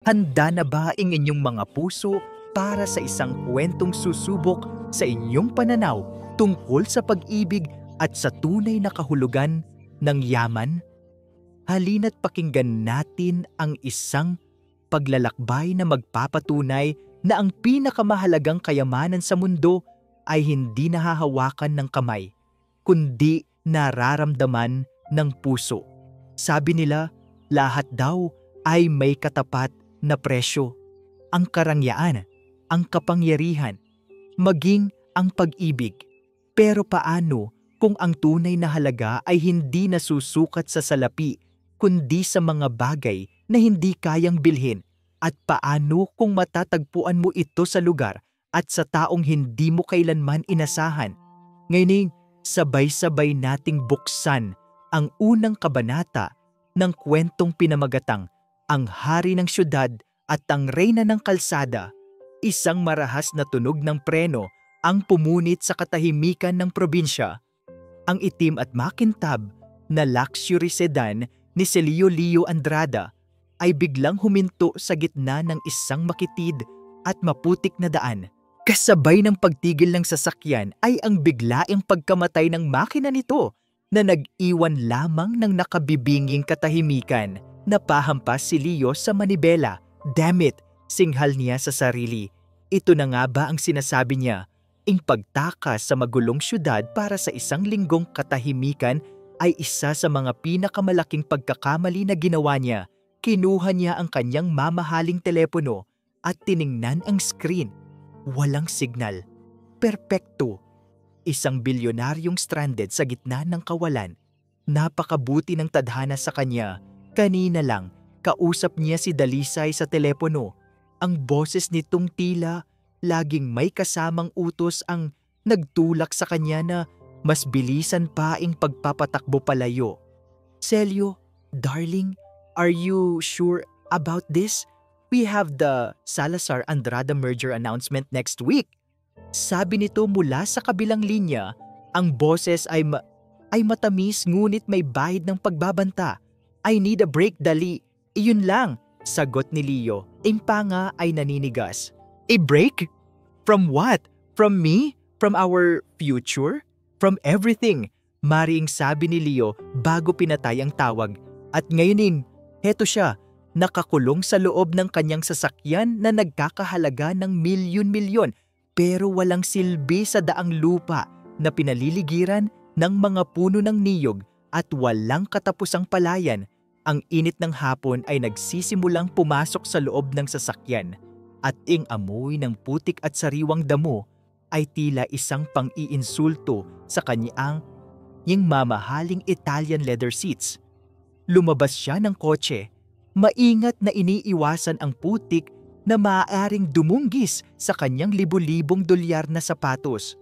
Handa na ba ang inyong mga puso para sa isang kwentong susubok sa inyong pananaw tungkol sa pag-ibig at sa tunay na kahulugan ng yaman? Halina't pakinggan natin ang isang paglalakbay na magpapatunay na ang pinakamahalagang kayamanan sa mundo ay hindi nahahawakan ng kamay, kundi nararamdaman ng puso. Sabi nila, lahat daw ay may katapat na presyo. Ang karangyaan, ang kapangyarihan, maging ang pag-ibig. Pero paano kung ang tunay na halaga ay hindi nasusukat sa salapi, kundi sa mga bagay na hindi kayang bilhin? At paano kung matatagpuan mo ito sa lugar at sa taong hindi mo kailanman inasahan? Ngayon, sabay-sabay nating buksan ang unang kabanata ng kwentong pinamagatang Ang Hari ng Siyudad at ang Reyna ng Kalsada. Isang marahas na tunog ng preno ang pumunit sa katahimikan ng probinsya. Ang itim at makintab na luxury sedan ni Celio Leo Andrada ay biglang huminto sa gitna ng isang makitid at maputik na daan. Kasabay ng pagtigil ng sasakyan ay ang biglaing pagkamatay ng makina nito na nag-iwan lamang ng nakabibinging katahimikan. Napahampas si Leo sa manibela. Damn it, singhal niya sa sarili. Ito na nga ba ang sinasabi niya? Ang pagtakas sa magulong syudad para sa isang linggong katahimikan ay isa sa mga pinakamalaking pagkakamali na ginawa niya. Kinuha niya ang kanyang mamahaling telepono at tiningnan ang screen. Walang signal. Perpekto. Isang bilyonaryong stranded sa gitna ng kawalan. Napakabuti ng tadhana sa kanya. Kanina lang, kausap niya si Dalisay sa telepono. Ang boses nitong tila laging may kasamang utos ang nagtulak sa kanya na mas bilisan pa ang pagpapatakbo palayo. Celio, darling, are you sure about this? We have the Salazar Andrada merger announcement next week. Sabi nito mula sa kabilang linya. Ang boses ay matamis ngunit may bahid ng pagbabanta. I need a break, Dali. Iyon lang, sagot ni Leo. Ang panga ay naninigas. A break? From what? From me? From our future? From everything? Maring sabi ni Leo bago pinatay ang tawag. At ngayonin, heto siya, nakakulong sa loob ng kanyang sasakyan na nagkakahalaga ng milyon-milyon pero walang silbi sa daang lupa na pinaliligiran ng mga puno ng niyog at walang katapusang palayan. Ang init ng hapon ay nagsisimulang pumasok sa loob ng sasakyan at ang amoy ng putik at sariwang damo ay tila isang pang-iinsulto sa kanyang mamahaling Italian leather seats. Lumabas siya ng kotse, maingat na iniiwasan ang putik na maaaring dumunggis sa kanyang libu-libong dolyar na sapatos.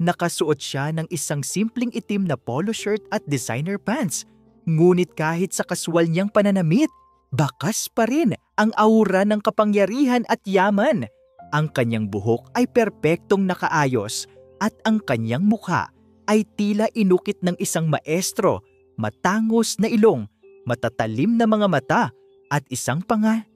Nakasuot siya ng isang simpleng itim na polo shirt at designer pants. Ngunit kahit sa kaswal niyang pananamit, bakas pa rin ang aura ng kapangyarihan at yaman. Ang kanyang buhok ay perpektong nakaayos at ang kanyang mukha ay tila inukit ng isang maestro, matangos na ilong, matatalim na mga mata at isang panga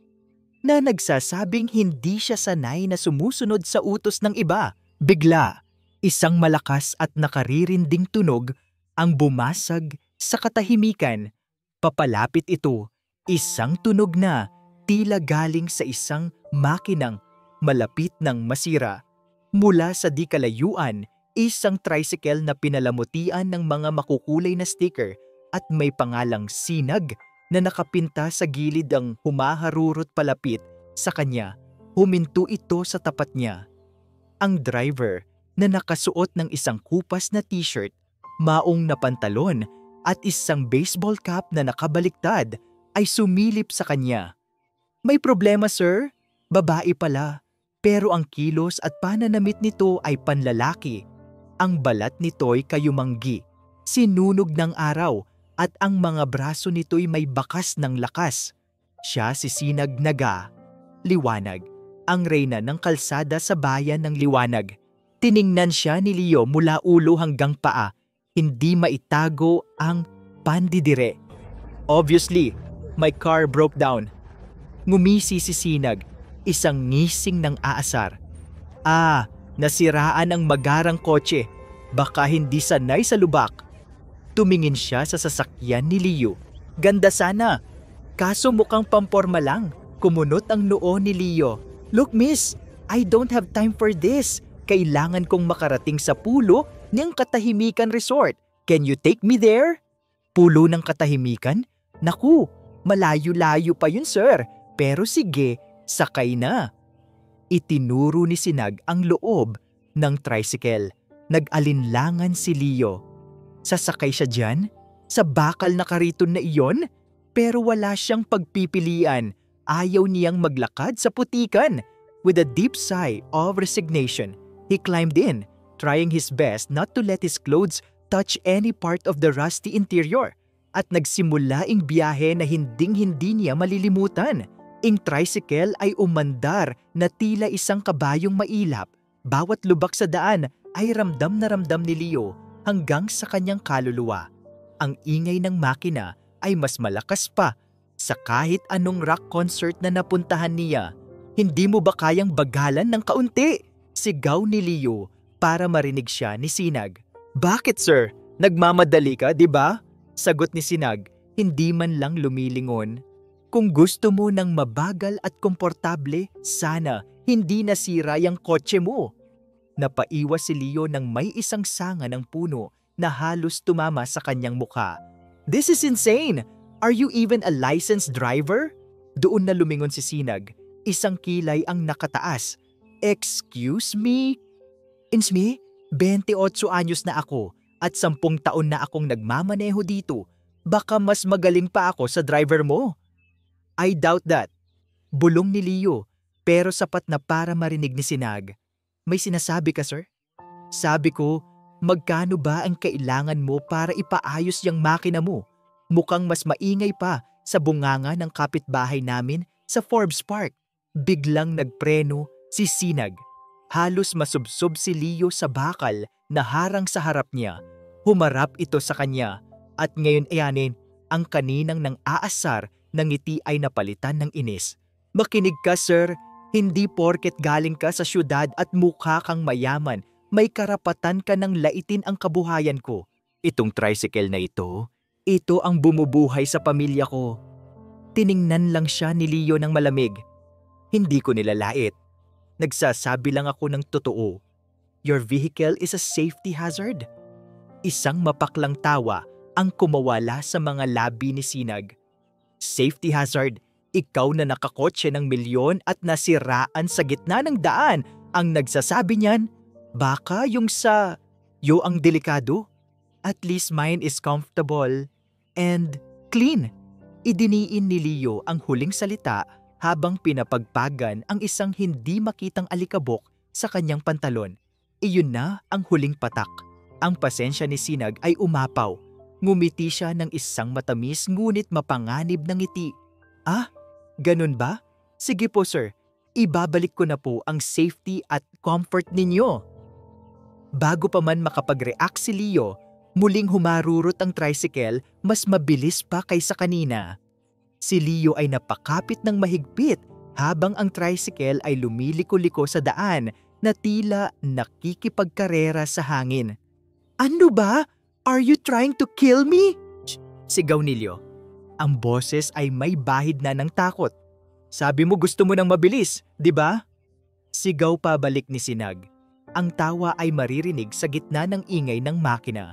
na nagsasabing hindi siya sanay na sumusunod sa utos ng iba. Bigla, isang malakas at nakaririnding tunog ang bumasag sa katahimikan. Papalapit ito, isang tunog na tila galing sa isang makinang malapit ng masira. Mula sa di kalayuan, isang tricycle na pinalamutian ng mga makukulay na sticker at may pangalang Sinag na nakapinta sa gilid ang humaharurot palapit sa kanya. Huminto ito sa tapat niya. Ang driver na nakasuot ng isang kupas na t-shirt, maong na pantalon at isang baseball cap na nakabaliktad ay sumilip sa kanya. May problema, sir? Babae pala. Pero ang kilos at pananamit nito ay panlalaki. Ang balat nito'y kayumanggi, sinunog ng araw at ang mga braso nito'y may bakas ng lakas. Siya si Sinag Naga, Liwanag, ang reyna ng kalsada sa bayan ng Liwanag. Tiningnan siya ni Leo mula ulo hanggang paa. Hindi maitago ang pandidire. Obviously, my car broke down. Ngumisi si Sinag, isang ngising ng aasar. Nasiraan ang magarang kotse. Baka hindi sanay sa lubak. Tumingin siya sa sasakyan ni Leo. Ganda sana. Kaso mukhang pamporma lang. Kumunot ang noo ni Leo. Look miss, I don't have time for this. Kailangan kong makarating sa pulo ng Katahimikan Resort. Can you take me there? Pulo ng Katahimikan? Naku, malayo-layo pa yun sir. Pero sige, sakay na. Itinuro ni Sinag ang loob ng tricycle. Nag-alinlangan si Leo. Sasakay siya dyan? Sa bakal na kariton na iyon? Pero wala siyang pagpipilian. Ayaw niyang maglakad sa putikan. With a deep sigh of resignation, he climbed in, trying his best not to let his clothes touch any part of the rusty interior. At nagsimula ang biyahe na hinding-hindi niya malilimutan. Ang tricycle ay umandar na tila isang kabayong mailap. Bawat lubak sa daan ay ramdam na ramdam ni Leo hanggang sa kanyang kaluluwa. Ang ingay ng makina ay mas malakas pa sa kahit anong rock concert na napuntahan niya. Hindi mo ba kayang bagalan ng kaunti? Sigaw ni Leo para marinig siya ni Sinag. Bakit sir? Nagmamadali ka, di ba? Sagot ni Sinag, hindi man lang lumilingon. Kung gusto mo ng mabagal at komportable, sana hindi nasira yung kotse mo. Napaiwas si Leo nang may isang sanga ng puno na halos tumama sa kanyang mukha. This is insane! Are you even a licensed driver? Doon na lumingon si Sinag. Isang kilay ang nakataas. Excuse me? Insme, 28 anyos na ako at 10 taon na akong nagmamaneho dito. Baka mas magaling pa ako sa driver mo. I doubt that. Bulong ni Leo, pero sapat na para marinig ni Sinag. May sinasabi ka, sir? Sabi ko, magkano ba ang kailangan mo para ipaayos yung makina mo? Mukhang mas maingay pa sa bunganga ng kapitbahay namin sa Forbes Park. Biglang nagpreno si Sinag. Halos masubsob si Leo sa bakal na harang sa harap niya. Humarap ito sa kanya at ngayon ayanin ang kaninang nang aasar ng ngiti ay napalitan ng inis. Makinig ka, sir. Hindi porket galing ka sa syudad at mukha kang mayaman, may karapatan ka ng laitin ang kabuhayan ko. Itong tricycle na ito ang bumubuhay sa pamilya ko. Tiningnan lang siya ni Leo ng malamig. Hindi ko nilalait. Nagsasabi lang ako ng totoo. Your vehicle is a safety hazard. Isang mapaklang tawa ang kumawala sa mga labi ni Sinag. Safety hazard? Ikaw na nakakotse ng milyon at nasiraan sa gitna ng daan ang nagsasabi niyan? Baka yung ang delikado? At least mine is comfortable and clean. Idiniin ni Leo ang huling salita habang pinapagpagan ang isang hindi makitang alikabok sa kanyang pantalon. Iyon na ang huling patak. Ang pasensya ni Sinag ay umapaw. Ngumiti siya ng isang matamis ngunit mapanganib na ngiti. Ganun ba? Sige po sir, ibabalik ko na po ang safety at comfort ninyo. Bago pa man makapag-react si Leo, muling humarurot ang tricycle mas mabilis pa kaysa kanina. Si Leo ay napakapit ng mahigpit habang ang tricycle ay lumiliko-liko sa daan na tila nakikipagkarera sa hangin. Ano ba? Are you trying to kill me? Sigaw ni Leo. Ang boses ay may bahid na ng takot. Sabi mo gusto mo ng mabilis, di ba? Sigaw pa balik ni Sinag. Ang tawa ay maririnig sa gitna ng ingay ng makina.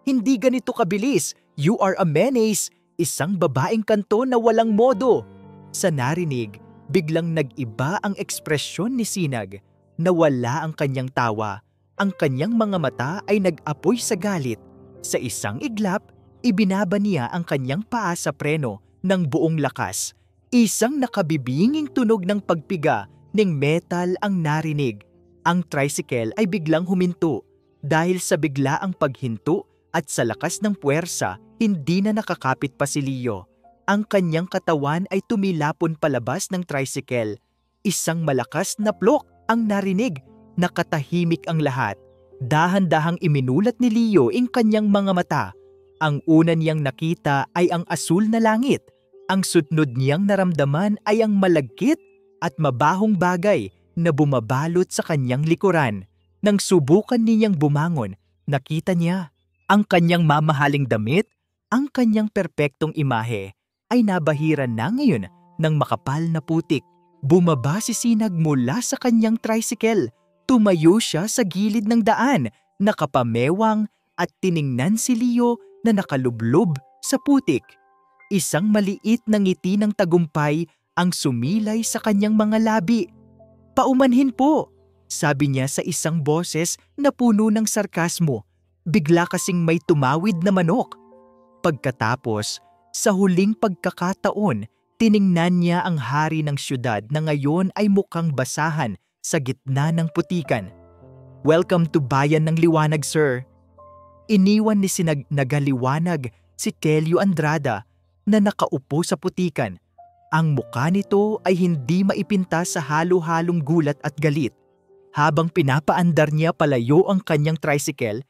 Hindi ganito kabilis. You are a menace. Isang babaeng kanto na walang modo. Sa narinig, biglang nag-iba ang ekspresyon ni Sinag. Nawala ang kanyang tawa. Ang kanyang mga mata ay nag-apoy sa galit. Sa isang iglap, ibinaba niya ang kanyang paa sa preno ng buong lakas. Isang nakabibinging tunog ng pagpiga ng metal ang narinig. Ang tricycle ay biglang huminto. Dahil sa biglaang paghinto at sa lakas ng puwersa, hindi na nakakapit pa si Leo. Ang kanyang katawan ay tumilapon palabas ng tricycle. Isang malakas na plok ang narinig. Nakatahimik ang lahat. Dahan-dahang iminulat ni Leo ang kanyang mga mata. Ang una niyang nakita ay ang asul na langit. Ang sunod niyang naramdaman ay ang malagkit at mabahong bagay na bumabalot sa kanyang likuran. Nang subukan niyang bumangon, nakita niya ang kanyang mamahaling damit, ang kanyang perpektong imahe ay nabahira na ngayon ng makapal na putik. Bumaba si Sinag mula sa kanyang tricycle. Tumayo siya sa gilid ng daan, nakapamewang at tiningnan si Leo na nakalublob sa putik. Isang maliit na ngiti ng tagumpay ang sumilay sa kanyang mga labi. "Paumanhin po," sabi niya sa isang boses na puno ng sarkasmo. Bigla kasing may tumawid na manok. Pagkatapos, sa huling pagkakataon, tiningnan niya ang hari ng syudad na ngayon ay mukhang basahan sa gitna ng putikan. "Welcome to Bayan ng Liwanag, sir." Iniwan ni Sinag nagaliwanag si Telio Andrada na nakaupo sa putikan. Ang mukha nito ay hindi maipinta sa halo-halong gulat at galit. Habang pinapaandar niya palayo ang kanyang tricycle,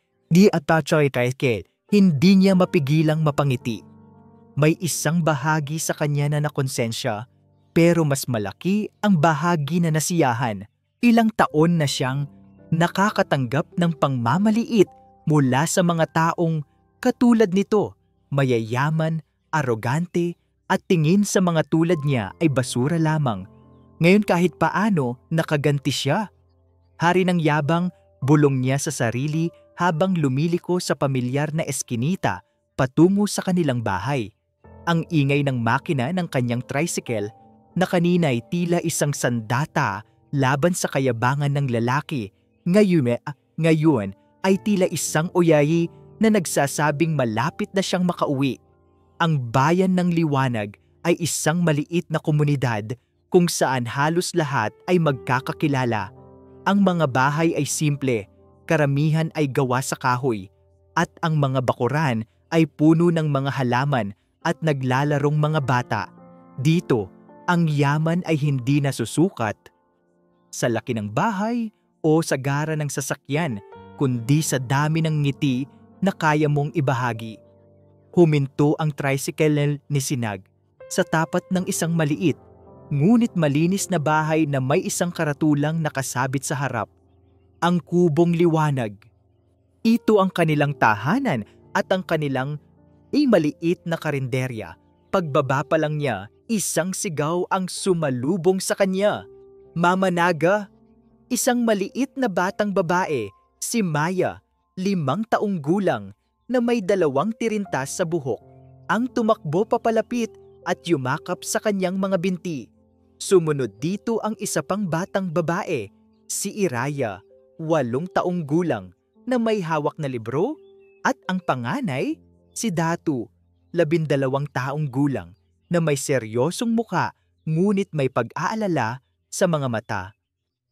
hindi niya mapigilang mapangiti. May isang bahagi sa kanya na nakonsensya, pero mas malaki ang bahagi na nasiyahan. Ilang taon na siyang nakakatanggap ng pangmamaliit mula sa mga taong katulad nito, mayayaman, arogante, at tingin sa mga tulad niya ay basura lamang. Ngayon kahit paano nakaganti siya. Hari ng yabang, bulong niya sa sarili habang lumiliko sa pamilyar na eskinita patungo sa kanilang bahay. Ang ingay ng makina ng kanyang tricycle na kanina'y tila isang sandata laban sa kayabangan ng lalaki, ngayon ay tila isang oyayi na nagsasabing malapit na siyang makauwi. Ang Bayan ng Liwanag ay isang maliit na komunidad kung saan halos lahat ay magkakakilala. Ang mga bahay ay simple, karamihan ay gawa sa kahoy, at ang mga bakuran ay puno ng mga halaman at naglalarong mga bata. Dito, ang yaman ay hindi nasusukat sa laki ng bahay o sa gara ng sasakyan, kundi sa dami ng ngiti na kaya mong ibahagi. Huminto ang tricycle ni Sinag sa tapat ng isang maliit, ngunit malinis na bahay na may isang karatulang nakasabit sa harap. Ang Kubong Liwanag. Ito ang kanilang tahanan at ang kanilang maliit na karinderya. Pagbaba pa lang niya, isang sigaw ang sumalubong sa kanya. "Mama Naga!" Isang maliit na batang babae, si Maya, 5 taong gulang, na may 2 tirintas sa buhok, ang tumakbo papalapit at yumakap sa kanyang mga binti. Sumunod dito ang isa pang batang babae, si Iraya, 8 taong gulang, na may hawak na libro, at ang panganay, si Datu, 12 taong gulang, na may seryosong muka ngunit may pag-aalala sa mga mata.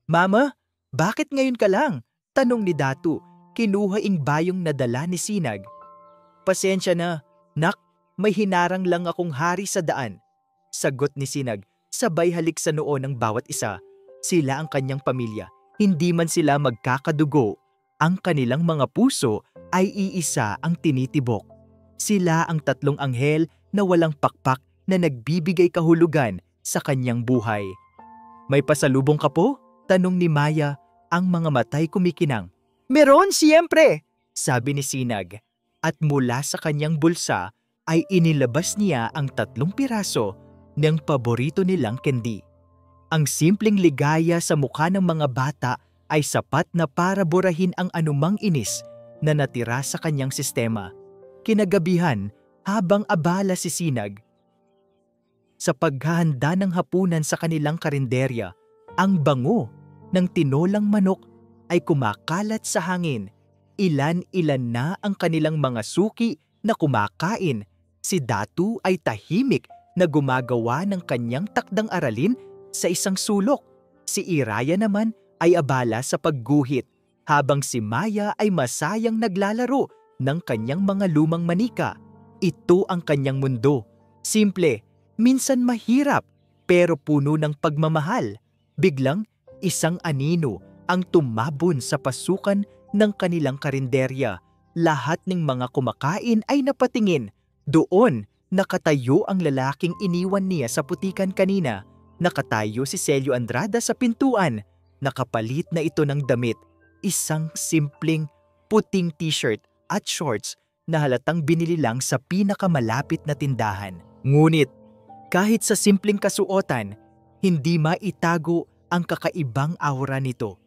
"Mama, bakit ngayon ka lang?" tanong ni Datu, kinuhaing bayong nadala ni Sinag. "Pasensya na, nak, may hinarang lang akong hari sa daan," sagot ni Sinag, sabay halik sa noo ng bawat isa. Sila ang kanyang pamilya, hindi man sila magkakadugo. Ang kanilang mga puso ay iisa ang tinitibok. Sila ang 3 anghel na walang pakpak na nagbibigay kahulugan sa kanyang buhay. "May pasalubong ka po?" tanong ni Maya, ang mga matay kumikinang. "Meron siyempre," sabi ni Sinag, at mula sa kanyang bulsa ay inilabas niya ang 3 piraso ng paborito nilang candy. Ang simpleng ligaya sa mukha ng mga bata ay sapat na para burahin ang anumang inis na natira sa kanyang sistema. Kinagabihan, habang abala si Sinag sa paghahanda ng hapunan sa kanilang karinderya, ang bango ng tinolang manok ay kumakalat sa hangin. Ilan-ilan na ang kanilang mga suki na kumakain. Si Datu ay tahimik na gumagawa ng kanyang takdang aralin sa isang sulok. Si Iraya naman ay abala sa pagguhit, habang si Maya ay masayang naglalaro ng kanyang mga lumang manika. Ito ang kanyang mundo. Simple, minsan mahirap, pero puno ng pagmamahal. Biglang, isang anino ang tumabon sa pasukan ng kanilang karinderya. Lahat ng mga kumakain ay napatingin. Doon, nakatayo ang lalaking iniwan niya sa putikan kanina. Nakatayo si Celio Andrada sa pintuan. Nakapalit na ito ng damit. Isang simpleng puting t-shirt at shorts na halatang binili lang sa pinakamalapit na tindahan. Ngunit kahit sa simpleng kasuotan, hindi maitago ang kakaibang aura nito.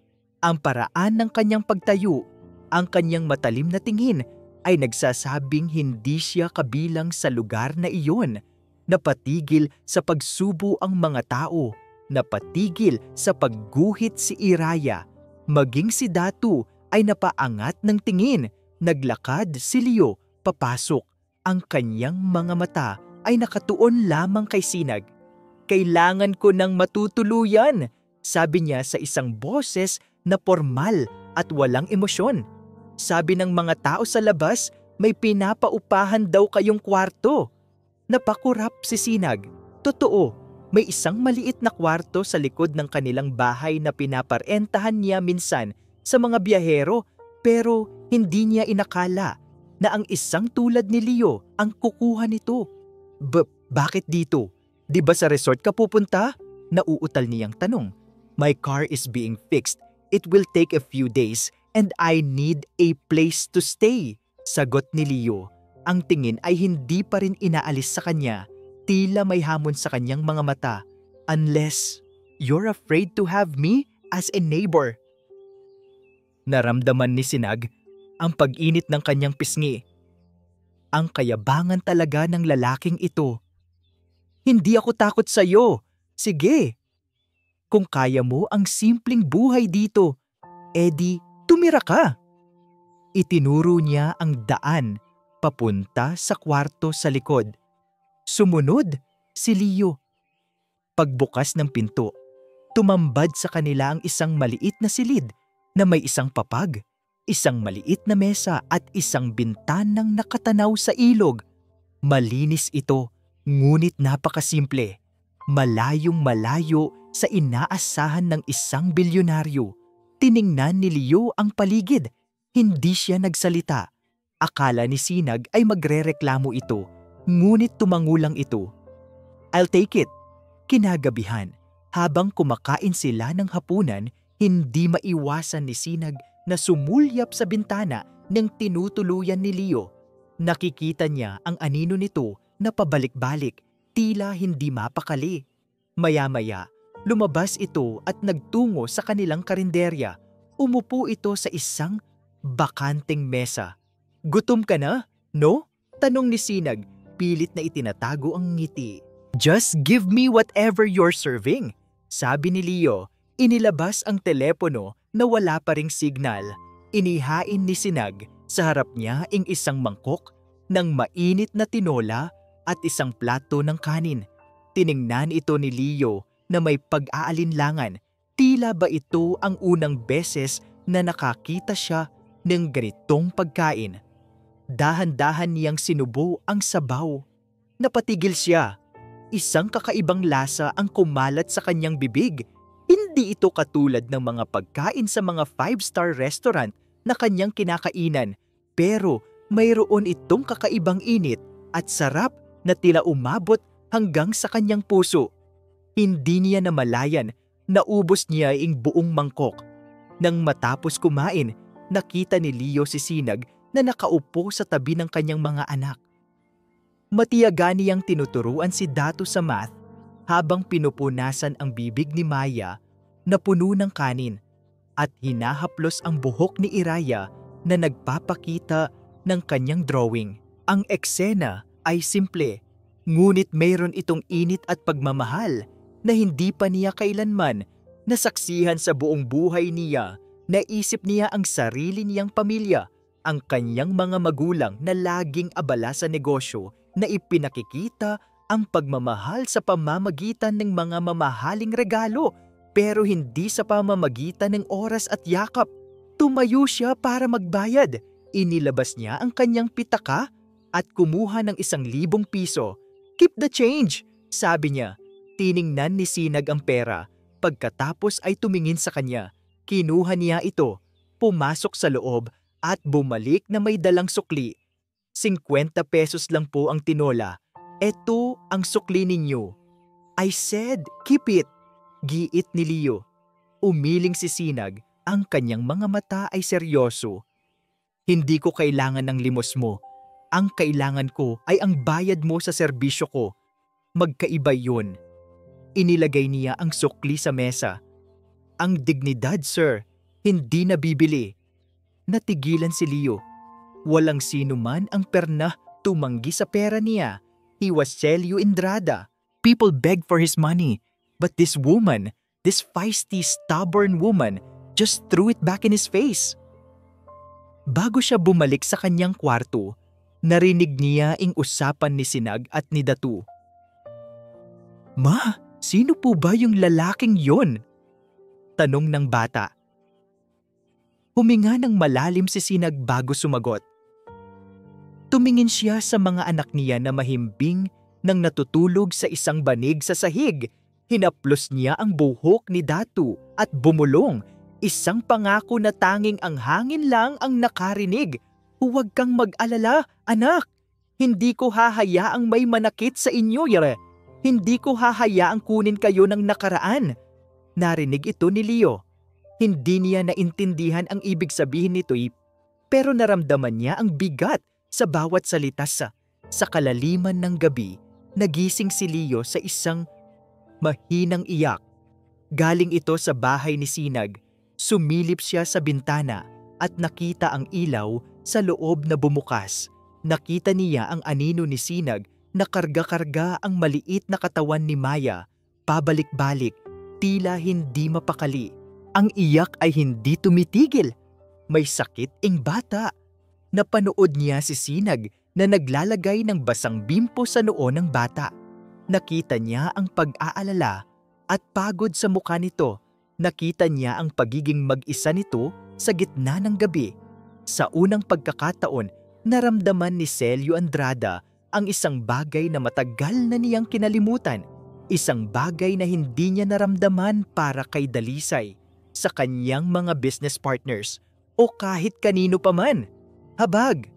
Ang paraan ng kanyang pagtayo, ang kanyang matalim na tingin ay nagsasabing hindi siya kabilang sa lugar na iyon. Napatigil sa pagsubo ang mga tao, napatigil sa pagguhit si Iraya. Maging si Datu ay napaangat ng tingin. Naglakad si Leo papasok. Ang kanyang mga mata ay nakatuon lamang kay Sinag. "Kailangan ko ng matutuluyan," sabi niya sa isang boses na formal at walang emosyon. "Sabi ng mga tao sa labas, may pinapaupahan daw kayong kwarto." Napakurap si Sinag. Totoo, may isang maliit na kwarto sa likod ng kanilang bahay na pinaparentahan niya minsan sa mga biyahero, pero hindi niya inakala na ang isang tulad ni Leo ang kukuha nito. Bakit dito? Di ba sa resort ka pupunta?" Nauutal niyang tanong. "My car is being fixed. It will take a few days and I need a place to stay," sagot ni Leo. Ang tingin ay hindi pa rin inaalis sa kanya. Tila may hamon sa kanyang mga mata. "Unless you're afraid to have me as a neighbor." Naramdaman ni Sinag ang pag-init ng kanyang pisngi. Ang kayabangan talaga ng lalaking ito. "Hindi ako takot sa iyo. Sige. Kung kaya mo ang simpleng buhay dito, edi tumira ka." Itinuro niya ang daan papunta sa kwarto sa likod. Sumunod si Leo. Pagbukas ng pinto, tumambad sa kanila ang isang maliit na silid na may isang papag, isang maliit na mesa at isang bintanang nakatanaw sa ilog. Malinis ito, ngunit napakasimple. Malayong malayo sa inaasahan ng isang bilyonaryo. Tiningnan ni Leo ang paligid. Hindi siya nagsalita. Akala ni Sinag ay magrereklamo ito, ngunit tumangulang ito. "I'll take it." Kinagabihan, habang kumakain sila ng hapunan, hindi maiwasan ni Sinag na sumulyap sa bintana ng tinutuluyan ni Leo. Nakikita niya ang anino nito na pabalik-balik, tila hindi mapakali. Maya-maya, lumabas ito at nagtungo sa kanilang karinderya. Umupo ito sa isang bakanteng mesa. "Gutom ka na, no?" tanong ni Sinag, pilit na itinatago ang ngiti. "Just give me whatever you're serving," sabi ni Leo. Inilabas ang telepono na wala pa ring signal. Inihain ni Sinag sa harap niya ang isang mangkok ng mainit na tinola at isang plato ng kanin. Tiningnan ito ni Leo na may pag-aalinlangan. Tila ba ito ang unang beses na nakakita siya ng ganitong pagkain? Dahan-dahan niyang sinubo ang sabaw. Napatigil siya. Isang kakaibang lasa ang kumalat sa kanyang bibig. Hindi ito katulad ng mga pagkain sa mga 5-star restaurant na kanyang kinakainan, pero mayroon itong kakaibang init at sarap na tila umabot hanggang sa kanyang puso. Hindi niya namalayan, naubos niya ang buong mangkok. Nang matapos kumain, nakita ni Leo si Sinag na nakaupo sa tabi ng kanyang mga anak. Matiyaga niyang tinuturuan si Datu sa math habang pinupunasan ang bibig ni Maya na puno ng kanin at hinahaplos ang buhok ni Iraya na nagpapakita ng kanyang drawing. Ang eksena ay simple, ngunit mayroon itong init at pagmamahal na hindi pa niya kailanman nasaksihan sa buong buhay niya. Naisip niya ang sarili niyang pamilya, ang kanyang mga magulang na laging abala sa negosyo, na ipinakikita ang pagmamahal sa pamamagitan ng mga mamahaling regalo, pero hindi sa pamamagitan ng oras at yakap. Tumayo siya para magbayad. Inilabas niya ang kanyang pitaka at kumuha ng 1,000 piso. "Keep the change," sabi niya. Tiningnan ni Sinag ang pera. Pagkatapos ay tumingin sa kanya. Kinuha niya ito, pumasok sa loob at bumalik na may dalang sukli. 50 pesos lang po ang tinola. Eto ang sukli ninyo. I said, keep it. Giit ni Leo. Umiling si Sinag, ang kanyang mga mata ay seryoso. Hindi ko kailangan ng limos mo. Ang kailangan ko ay ang bayad mo sa serbisyo ko. Magkaiba yun. Inilagay niya ang sukli sa mesa. Ang dignidad, sir, hindi nabibili. Natigilan si Leo. Walang sino man ang perna tumanggi sa pera niya. He was Celio Andrada. People begged for his money. But this woman, this feisty, stubborn woman, just threw it back in his face. Bago siya bumalik sa kanyang kwarto, narinig niya ang usapan ni Sinag at ni Datu. Ma, sino po ba yung lalaking yon? Tanong ng bata. Huminga ng malalim si Sinag bago sumagot. Tumingin siya sa mga anak niya na mahimbing nang natutulog sa isang banig sa sahig. Hinaplos niya ang buhok ni Datu at bumulong. Isang pangako na tanging ang hangin lang ang nakarinig. Huwag kang mag-alala, anak. Hindi ko hahayaang may manakit sa inyo, yare. Hindi ko hahayaang kunin kayo ng nakaraan. Narinig ito ni Leo. Hindi niya naintindihan ang ibig sabihin nito'y, pero naramdaman niya ang bigat sa bawat salita. Sa kalaliman ng gabi, nagising si Leo sa isang mahinang iyak. Galing ito sa bahay ni Sinag. Sumilip siya sa bintana at nakita ang ilaw sa loob na bumukas. Nakita niya ang anino ni Sinag na karga-karga ang maliit na katawan ni Maya. Pabalik-balik, tila hindi mapakali. Ang iyak ay hindi tumitigil. May sakit ang bata. Napanood niya si Sinag na naglalagay ng basang bimpo sa noo ng bata. Nakita niya ang pag-aalala at pagod sa mukha nito. Nakita niya ang pagiging mag-isa nito sa gitna ng gabi. Sa unang pagkakataon, naramdaman ni Celio Andrada ang isang bagay na matagal na niyang kinalimutan. Isang bagay na hindi niya naramdaman para kay Dalisay, sa kanyang mga business partners o kahit kanino pa man. Habag,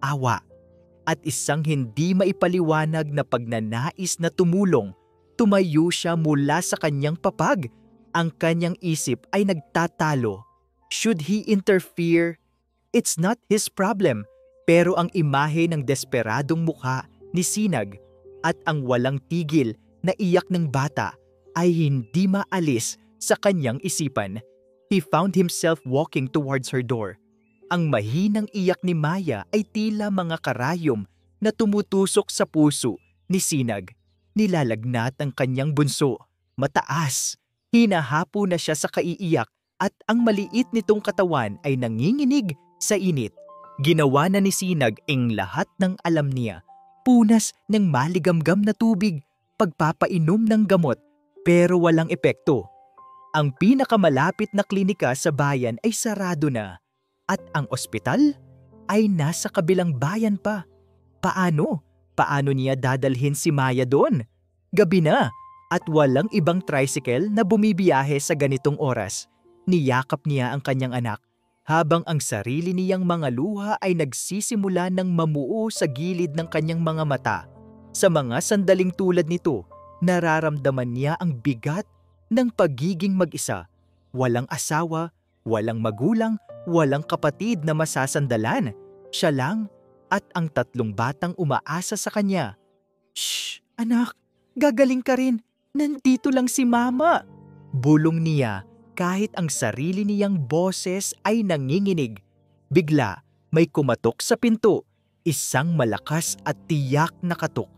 awa, at isang hindi maipaliwanag na pagnanais na tumulong. Tumayo siya mula sa kanyang papag. Ang kanyang isip ay nagtatalo. Should he interfere? It's not his problem. Pero ang imahe ng desperadong mukha ni Sinag at ang walang tigil na iyak ng bata ay hindi maalis sa kanyang isipan. He found himself walking towards her door. Ang mahinang iyak ni Maya ay tila mga karayom na tumutusok sa puso ni Sinag. Nilalagnat ang kanyang bunso. Mataas. Hinahapo na siya sa kaiiyak at ang maliit nitong katawan ay nanginginig sa init. Ginawa na ni Sinag ang lahat ng alam niya. Punas ng maligamgam na tubig, pagpapainom ng gamot, pero walang epekto. Ang pinakamalapit na klinika sa bayan ay sarado na at ang ospital ay nasa kabilang bayan pa. Paano? Paano niya dadalhin si Maya doon? Gabi na at walang ibang tricycle na bumibiyahe sa ganitong oras. Niyakap niya ang kanyang anak habang ang sarili niyang mga luha ay nagsisimula ng mamuo sa gilid ng kanyang mga mata. Sa mga sandaling tulad nito, nararamdaman niya ang bigat ng pagiging mag-isa. Walang asawa, walang magulang, walang kapatid na masasandalan. Siya lang at ang 3 batang umaasa sa kanya. Shh, anak, gagaling ka rin. Nandito lang si Mama. Bulong niya kahit ang sarili niyang boses ay nanginginig. Bigla, may kumatok sa pinto. Isang malakas at tiyak na katok.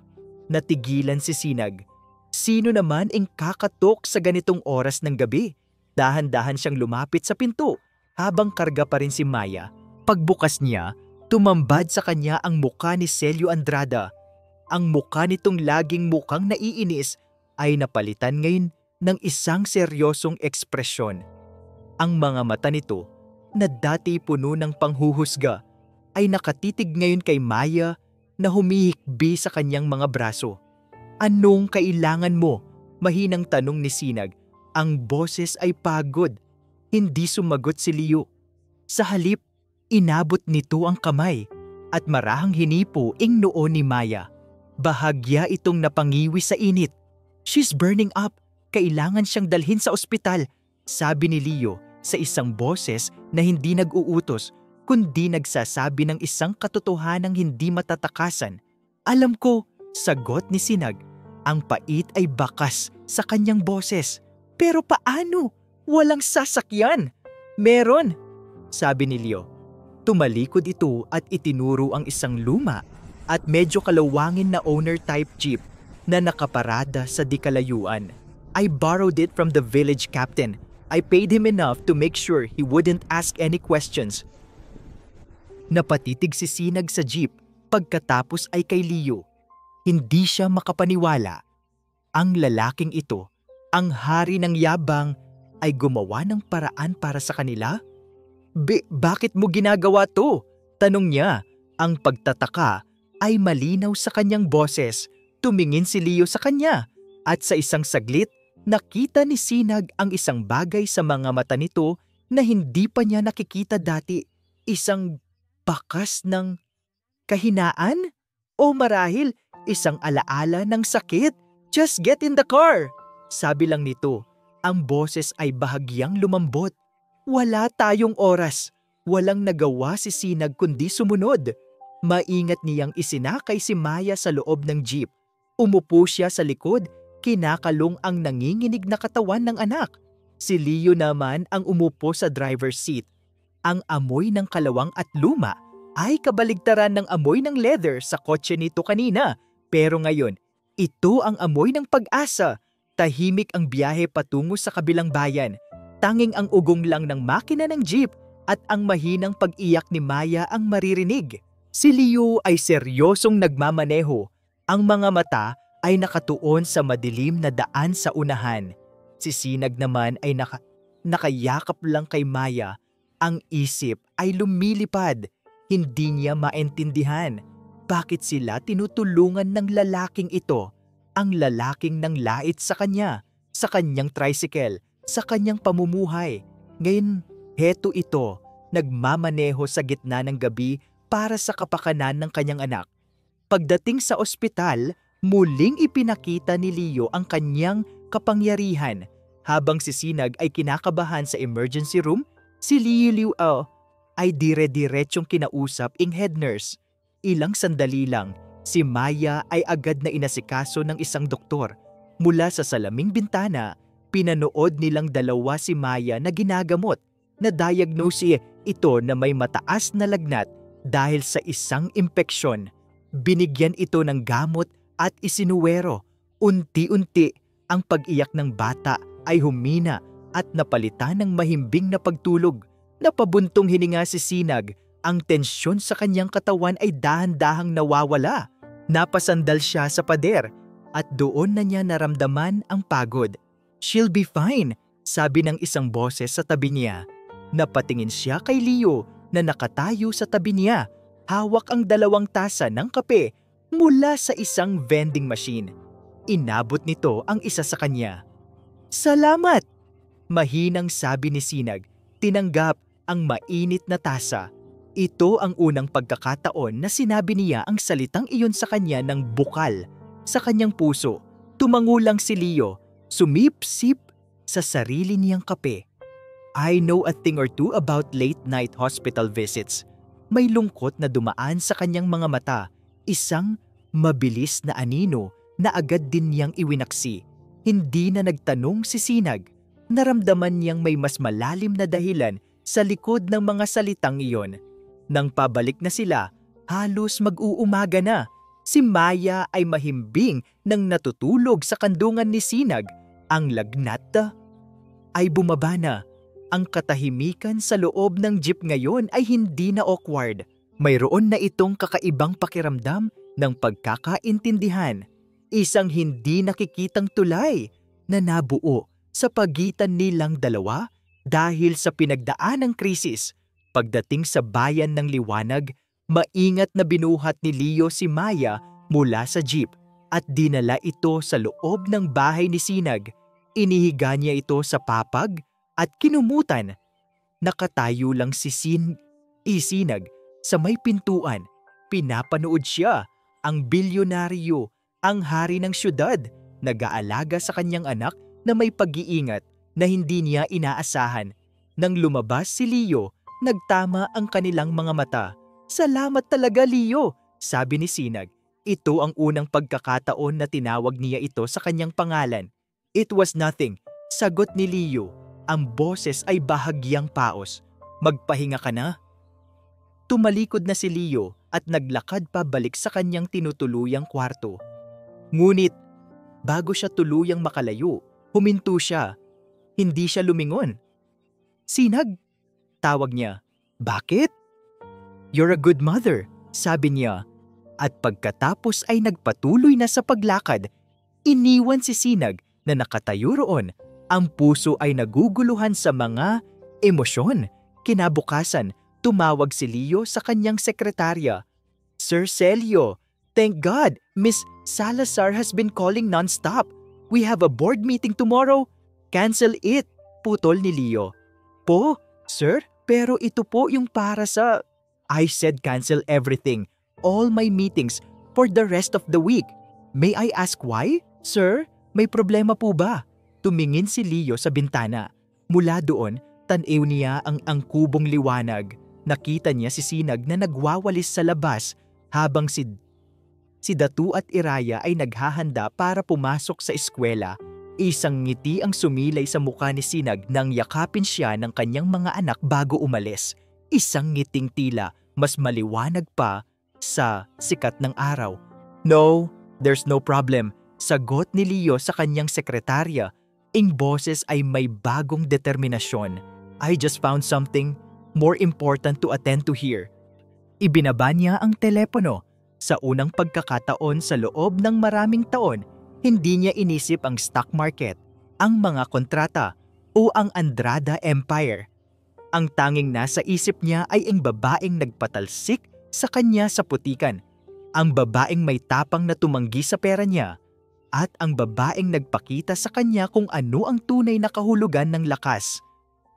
Natigilan si Sinag. Sino naman ang kakatok sa ganitong oras ng gabi? Dahan-dahan siyang lumapit sa pinto habang karga pa rin si Maya. Pagbukas niya, tumambad sa kanya ang mukha ni Celio Andrada. Ang mukha nitong laging mukhang naiinis ay napalitan ngayon ng isang seryosong ekspresyon. Ang mga mata nito, na dati puno ng panghuhusga, ay nakatitig ngayon kay Maya na humihikbi sa kanyang mga braso. Anong kailangan mo? Mahinang tanong ni Sinag. Ang boses ay pagod. Hindi sumagot si Leo. Sa halip, inabot nito ang kamay at marahang hinipo ang noo ni Maya. Bahagya itong napangiwi sa init. "She's burning up. Kailangan siyang dalhin sa ospital," sabi ni Leo sa isang boses na hindi nag-uutos kundi nagsasabi ng isang katotohanang hindi matatakasan. "Alam ko," sagot ni Sinag. Ang pait ay bakas sa kanyang boses. "Pero paano? Walang sasakyan." "Meron," sabi ni Leo. Tumalikod ito at itinuro ang isang luma at medyo kalawangin na owner-type jeep na nakaparada sa di-kalayuan. "I borrowed it from the village captain. I paid him enough to make sure he wouldn't ask any questions." Napatitig si Sinag sa jeep pagkatapos ay kay Leo. Hindi siya makapaniwala. Ang lalaking ito, ang hari ng yabang, ay gumawa ng paraan para sa kanila? Bakit mo ginagawa to?" tanong niya. Ang pagtataka ay malinaw sa kanyang boses. Tumingin si Leo sa kanya at sa isang saglit, nakita ni Sinag ang isang bagay sa mga mata nito na hindi pa niya nakikita dati. Isang bakas ng kahinaan o marahil isang alaala ng sakit. "Just get in the car," sabi lang nito. Ang boses ay bahagyang lumambot. Wala tayong oras. Walang nagawa si Sinag kundi sumunod. Maingat niyang isinakay si Maya sa loob ng jeep. Umupo siya sa likod, kinakalong ang nanginginig na katawan ng anak. Si Leo naman ang umupo sa driver's seat. Ang amoy ng kalawang at luma ay kabaligtaran ng amoy ng leather sa kotse nito kanina. Pero ngayon, ito ang amoy ng pag-asa. Tahimik ang biyahe patungo sa kabilang bayan. Tanging ang ugong lang ng makina ng jeep at ang mahinang pag-iyak ni Maya ang maririnig. Si Leo ay seryosong nagmamaneho. Ang mga mata ay nakatuon sa madilim na daan sa unahan. Si Sinag naman ay nakayakap lang kay Maya. Ang isip ay lumilipad. Hindi niya maintindihan bakit sila tinutulungan ng lalaking ito. Ang lalaking nang lait sa kanya, sa kanyang tricycle, sa kanyang pamumuhay. Ngayon, heto ito, nagmamaneho sa gitna ng gabi para sa kapakanan ng kanyang anak. Pagdating sa ospital, muling ipinakita ni Leo ang kanyang kapangyarihan. Habang si Sinag ay kinakabahan sa emergency room, si Leo ay dire-diretsong kinausap ang head nurse. Ilang sandali lang, si Maya ay agad na inasikaso ng isang doktor. Mula sa salaming bintana, pinanood nilang dalawa si Maya na ginagamot. Na-diagnose ito na may mataas na lagnat dahil sa isang impeksyon. Binigyan ito ng gamot at isinuwero. Unti-unti, ang pag-iyak ng bata ay humina at napalitan ng mahimbing na pagtulog. Napabuntong hininga si Sinag. Ang tensyon sa kanyang katawan ay dahan-dahang nawawala. Napasandal siya sa pader at doon na niya naramdaman ang pagod. "She'll be fine," sabi ng isang boses sa tabi niya. Napatingin siya kay Leo na nakatayo sa tabi niya. Hawak ang 2 tasa ng kape mula sa isang vending machine. Inabot nito ang isa sa kanya. "Salamat," mahinang sabi ni Sinag. Tinanggap ang mainit na tasa. Ito ang unang pagkakataon na sinabi niya ang salitang iyon sa kanya ng bukal. Sa kanyang puso, tumangulang si Leo, sumip-sip sa sarili niyang kape. "I know a thing or two about late-night hospital visits." May lungkot na dumaan sa kanyang mga mata, isang mabilis na anino na agad din niyang iwinaksi. Hindi na nagtanong si Sinag. Naramdaman niyang may mas malalim na dahilan sa likod ng mga salitang iyon. Nang pabalik na sila, halos mag-uumaga na. Si Maya ay mahimbing nang natutulog sa kandungan ni Sinag. Ang lagnat ay bumaba na. Ang katahimikan sa loob ng jeep ngayon ay hindi na awkward. Mayroon na itong kakaibang pakiramdam ng pagkakaintindihan. Isang hindi nakikitang tulay na nabuo sa pagitan nilang dalawa dahil sa pinagdaanang krisis. Pagdating sa bayan ng liwanag, maingat na binuhat ni Leo si Maya mula sa jeep at dinala ito sa loob ng bahay ni Sinag. Inihiga niya ito sa papag at kinumutan. Nakatayo lang si Sinag sa may pintuan. Pinapanood siya. ang bilyonaryo, ang hari ng syudad, nag-aalaga sa kanyang anak na may pag-iingat na hindi niya inaasahan. Nang lumabas si Leo, nagtama ang kanilang mga mata. "Salamat talaga, Leo," sabi ni Sinag. Ito ang unang pagkakataon na tinawag niya ito sa kanyang pangalan. "It was nothing," sagot ni Leo. Ang boses ay bahagyang paos. "Magpahinga ka na." Tumalikod na si Leo at naglakad pabalik sa kanyang tinutuluyang kwarto. Ngunit, bago siya tuluyang makalayo, huminto siya. Hindi siya lumingon. "Sinag," tawag niya. "Bakit?" "You're a good mother," sabi niya. At pagkatapos ay nagpatuloy na sa paglakad. Iniwan si Sinag na nakatayo roon. Ang puso ay naguguluhan sa mga emosyon. Kinabukasan, tumawag si Leo sa kanyang sekretarya. "Sir Celio, thank God, Miss Salazar has been calling non-stop. We have a board meeting tomorrow. Cancel it," putol ni Leo. "Po, sir, pero ito po yung para sa..." "I said cancel everything. All my meetings for the rest of the week. May I ask why? Sir, may problema po ba?" Tumingin si Leo sa bintana. Mula doon, tanaw niya ang kubong liwanag. Nakita niya si Sinag na nagwawalis sa labas habang si Datu at Iraya ay naghahanda para pumasok sa eskwela. Isang ngiti ang sumilay sa mukha ni Sinag nang yakapin siya ng kanyang mga anak bago umalis. Isang ngiting tila mas maliwanag pa sa sikat ng araw. "No, there's no problem," sagot ni Leo sa kanyang sekretarya. Ang boses ay may bagong determinasyon. "I just found something more important to attend to here." Ibinaba niya ang telepono. Sa unang pagkakataon sa loob ng maraming taon, hindi niya inisip ang stock market, ang mga kontrata, o ang Andrada Empire. Ang tanging nasa isip niya ay ang babaeng nagpatalsik sa kanya sa putikan, ang babaeng may tapang na tumanggi sa pera niya, at ang babaeng nagpakita sa kanya kung ano ang tunay na kahulugan ng lakas.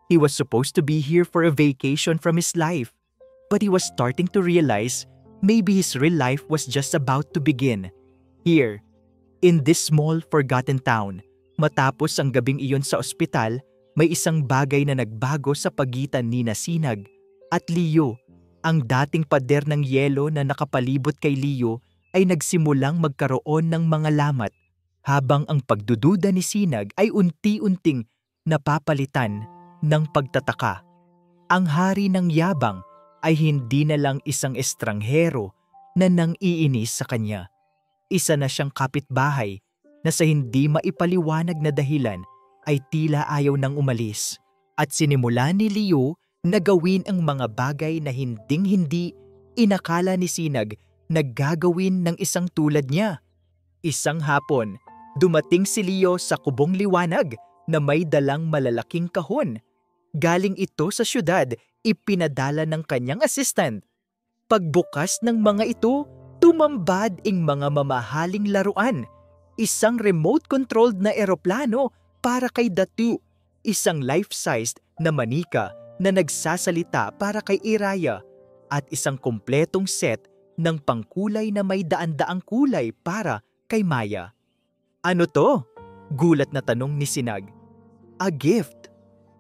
He was supposed to be here for a vacation from his life, but he was starting to realize maybe his real life was just about to begin. Here, in this small forgotten town, matapos ang gabing iyon sa ospital, may isang bagay na nagbago sa pagitan ni Sinag at Leo. Ang dating pader ng yelo na nakapalibot kay Leo ay nagsimulang magkaroon ng mga lamat, habang ang pagdududa ni Sinag ay unti-unting napapalitan ng pagtataka. Ang hari ng yabang ay hindi na lang isang estranghero na nang-iinis sa kanya. Isa na siyang kapitbahay na sa hindi maipaliwanag na dahilan ay tila ayaw nang umalis. At sinimula ni Leo na gawin ang mga bagay na hinding-hindi inakala ni Sinag na gagawin ng isang tulad niya. Isang hapon, dumating si Leo sa kubong liwanag na may dalang malalaking kahon. Galing ito sa syudad, ipinadala ng kanyang assistant. Pagbukas ng mga ito, tumambad ang mga mamahaling laruan. Isang remote-controlled na eroplano para kay Datu, isang life-sized na manika na nagsasalita para kay Iraya, at isang kumpletong set ng pangkulay na may daan-daang kulay para kay Maya. "Ano to?" gulat na tanong ni Sinag. "A gift.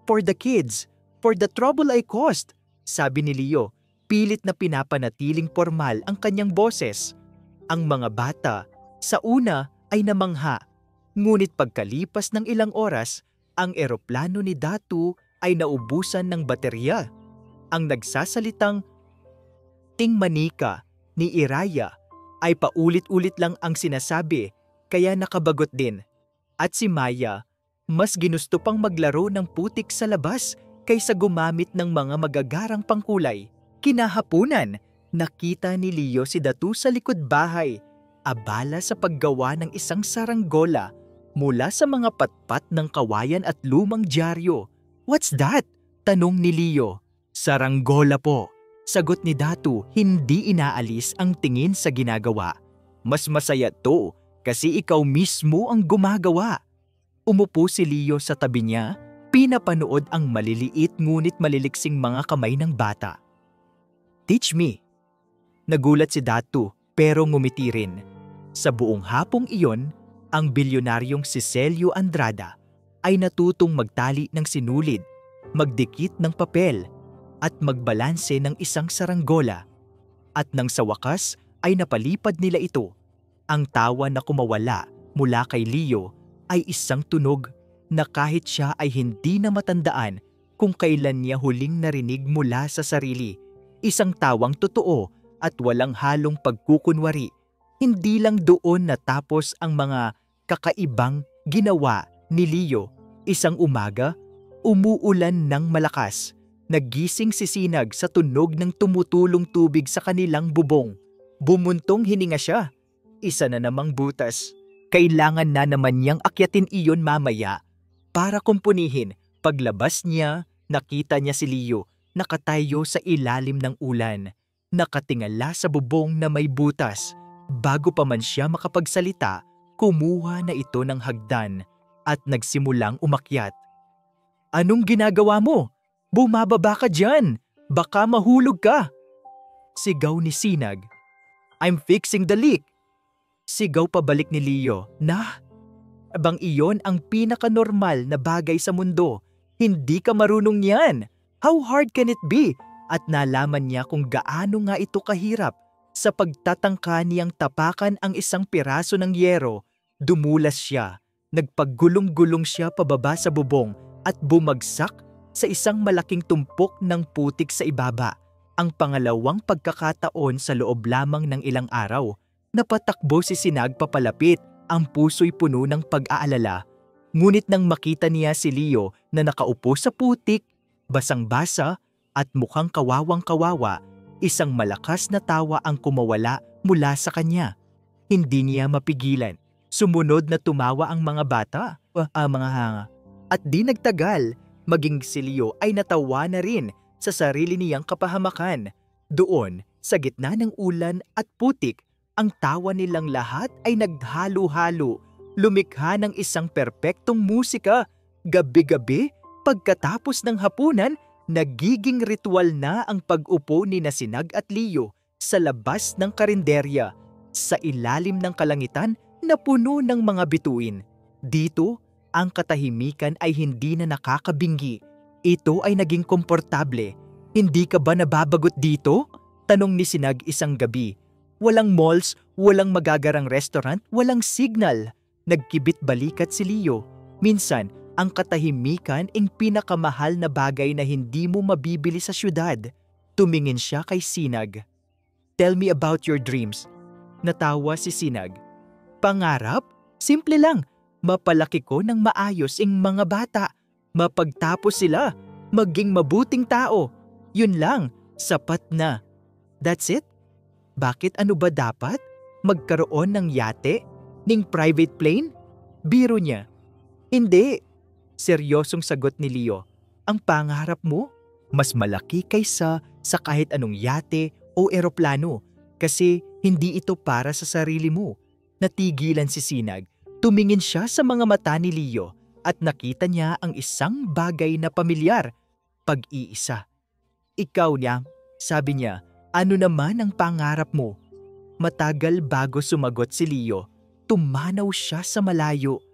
For the kids. For the trouble I caused," sabi ni Leo. Pilit na pinapanatiling formal ang kanyang boses. Ang mga bata, sa una ay namangha. Ngunit pagkalipas ng ilang oras, ang eroplano ni Datu ay naubusan ng baterya. Ang nagsasalitang ting manika ni Iraya ay paulit-ulit lang ang sinasabi, kaya nakabagot din. At si Maya, mas ginusto pang maglaro ng putik sa labas kaysa gumamit ng mga magagarang pangkulay. Kinahapunan, nakita ni Leo si Datu sa likod bahay, abala sa paggawa ng isang saranggola mula sa mga patpat ng kawayan at lumang dyaryo. "What's that?" tanong ni Leo. "Saranggola po," sagot ni Datu, hindi inaalis ang tingin sa ginagawa. "Mas masaya to kasi ikaw mismo ang gumagawa." Umupo si Leo sa tabi niya, pinapanood ang maliliit ngunit maliliksing mga kamay ng bata. "Teach me." Nagulat si Datu. pero ngumiti rin. Sa buong hapong iyon, ang bilyonaryong si Celio Andrada ay natutong magtali ng sinulid, magdikit ng papel, at magbalanse ng isang saranggola. At nang sa wakas ay napalipad nila ito, ang tawa na kumawala mula kay Leo ay isang tunog na kahit siya ay hindi na matandaan kung kailan niya huling narinig mula sa sarili. Isang tawang totoo at walang halong pagkukunwari. Hindi lang doon natapos ang mga kakaibang ginawa ni Leo. Isang umaga, umuulan ng malakas. Nagising si Sinag sa tunog ng tumutulong tubig sa kanilang bubong. Bumuntong hininga siya. Isa na namang butas. Kailangan na naman niyang akyatin iyon mamaya para kumpunihin. Paglabas niya, nakita niya si Leo nakatayo sa ilalim ng ulan, nakatingala sa bubong na may butas. Bago pa man siya makapagsalita, kumuha na ito ng hagdan at nagsimulang umakyat. "Anong ginagawa mo? Bumababa ka dyan! Baka mahulog ka!" Sigaw ni Sinag. "I'm fixing the leak!" Sigaw pabalik ni Leo na, "Abang iyon ang pinaka-normal na bagay sa mundo. Hindi ka marunong niyan. How hard can it be?" At nalaman niya kung gaano nga ito kahirap. Sa pagtatangka niyang tapakan ang isang piraso ng yero, dumulas siya. Nagpaggulong-gulong siya pababa sa bubong at bumagsak sa isang malaking tumpok ng putik sa ibaba. Ang pangalawang pagkakataon sa loob lamang ng ilang araw, napatakbo si Sinag papalapit, ang puso'y puno ng pag-aalala. Ngunit nang makita niya si Leo na nakaupo sa putik, basang-basa at mukhang kawawang-kawawa, isang malakas na tawa ang kumawala mula sa kanya. Hindi niya mapigilan. Sumunod na tumawa ang mga bata, mga hanga. At di nagtagal, maging si Leo ay natawa na rin sa sarili niyang kapahamakan. Doon, sa gitna ng ulan at putik, ang tawa nilang lahat ay naghalo-halo, lumikha ng isang perpektong musika. Gabi-gabi, pagkatapos ng hapunan, nagiging ritual na ang pag-upo ni Sinag at Leo sa labas ng karinderya, sa ilalim ng kalangitan na puno ng mga bituin. Dito, ang katahimikan ay hindi na nakakabingi. Ito ay naging komportable. "Hindi ka ba nababagot dito?" tanong ni Sinag isang gabi. Walang malls, walang magagarang restaurant, walang signal. Nagkibit balikat si Leo. Minsan, ang katahimikan ang pinakamahal na bagay na hindi mo mabibili sa syudad. Tumingin siya kay Sinag. "Tell me about your dreams." Natawa si Sinag. "Pangarap? Simple lang. Mapalaki ko ng maayos ang mga bata. Mapagtapos sila. Maging mabuting tao. Yun lang. Sapat na." "That's it? Bakit ano ba dapat? Magkaroon ng yate? Ning private plane?" Biro niya. "Hindi." Seryosong sagot ni Leo. "Ang pangarap mo? Mas malaki kaysa sa kahit anong yate o eroplano kasi hindi ito para sa sarili mo." Natigilan si Sinag. Tumingin siya sa mga mata ni Leo at nakita niya ang isang bagay na pamilyar. Pag-iisa. "Ikaw niya," sabi niya, "ano naman ang pangarap mo?" Matagal bago sumagot si Leo. Tumanaw siya sa malayo.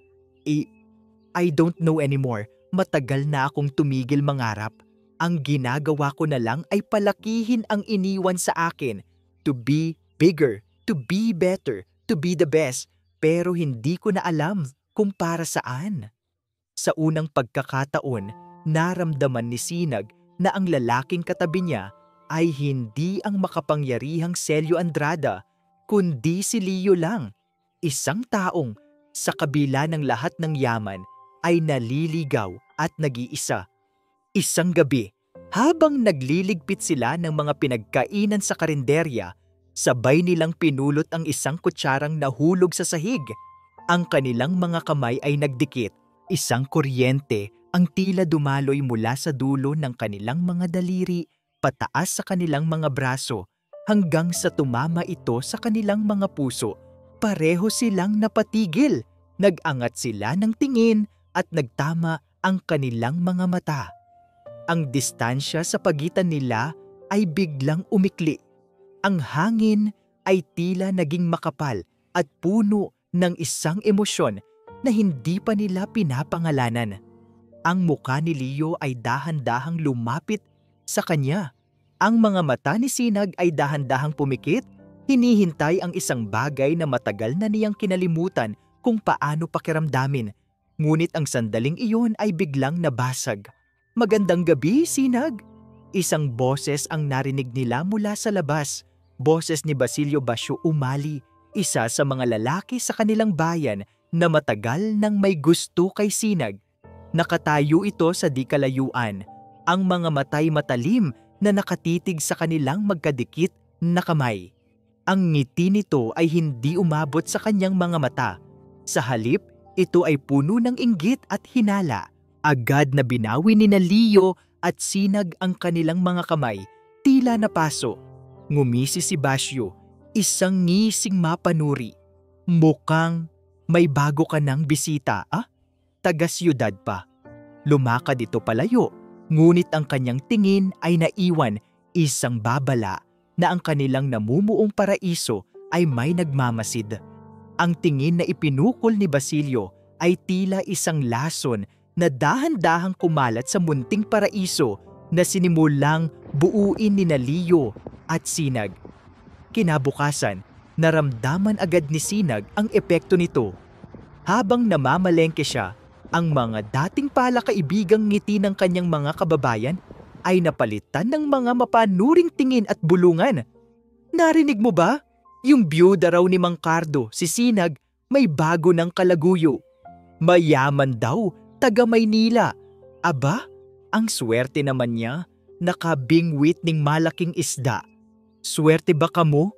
I don't know anymore. Matagal na akong tumigil mangarap. Ang ginagawa ko na lang ay palakihin ang iniwan sa akin. To be bigger, to be better, to be the best. Pero hindi ko na alam kung para saan." Sa unang pagkakataon, naramdaman ni Sinag na ang lalaking katabi niya ay hindi ang makapangyarihang Celio Andrada, kundi si Leo lang. Isang taong, sa kabila ng lahat ng yaman, ay naliligaw at nag-iisa. Isang gabi, habang nagliligpit sila ng mga pinagkainan sa karinderya, sabay nilang pinulot ang isang kutsarang nahulog sa sahig. Ang kanilang mga kamay ay nagdikit. Isang kuryente ang tila dumaloy mula sa dulo ng kanilang mga daliri pataas sa kanilang mga braso hanggang sa tumama ito sa kanilang mga puso. Pareho silang napatigil. Nag-angat sila ng tingin at nagtama ang kanilang mga mata. Ang distansya sa pagitan nila ay biglang umikli. Ang hangin ay tila naging makapal at puno ng isang emosyon na hindi pa nila pinapangalanan. Ang mukha ni Leo ay dahan-dahang lumapit sa kanya. Ang mga mata ni Sinag ay dahan-dahang pumikit, hinihintay ang isang bagay na matagal na niyang kinalimutan kung paano pakiramdamin. Ngunit ang sandaling iyon ay biglang nabasag. "Magandang gabi, Sinag!" Isang boses ang narinig nila mula sa labas. Boses ni Basilio Basyo Umali, isa sa mga lalaki sa kanilang bayan na matagal nang may gusto kay Sinag. Nakatayo ito sa di kalayuan, ang mga matay matalim na nakatitig sa kanilang magkadikit na kamay. Ang ngiti nito ay hindi umabot sa kanyang mga mata. Sa halip, ito ay puno ng inggit at hinala. Agad na binawi ni Leo at Sinag ang kanilang mga kamay, tila napaso. Ngumisi si Basyo, isang ngising mapanuri. "Mukhang may bago ka ng bisita, ah? Taga-siyudad pa." Lumakad ito palayo, ngunit ang kanyang tingin ay naiwan isang babala na ang kanilang namumuong paraiso ay may nagmamasid. Ang tingin na ipinukol ni Basilio ay tila isang lason na dahan-dahang kumalat sa munting paraiso na sinimulang buuin ni Leo at Sinag. Kinabukasan, naramdaman agad ni Sinag ang epekto nito. Habang namamalengke siya, ang mga dating palakaibigang ngiti ng kanyang mga kababayan ay napalitan ng mga mapanuring tingin at bulungan. "Narinig mo ba? Yung byuda raw ni Mang Cardo, si Sinag, may bago ng kalaguyo. Mayaman daw, taga Maynila. Aba, ang swerte naman niya, nakabingwit ng malaking isda. Swerte ba kamo?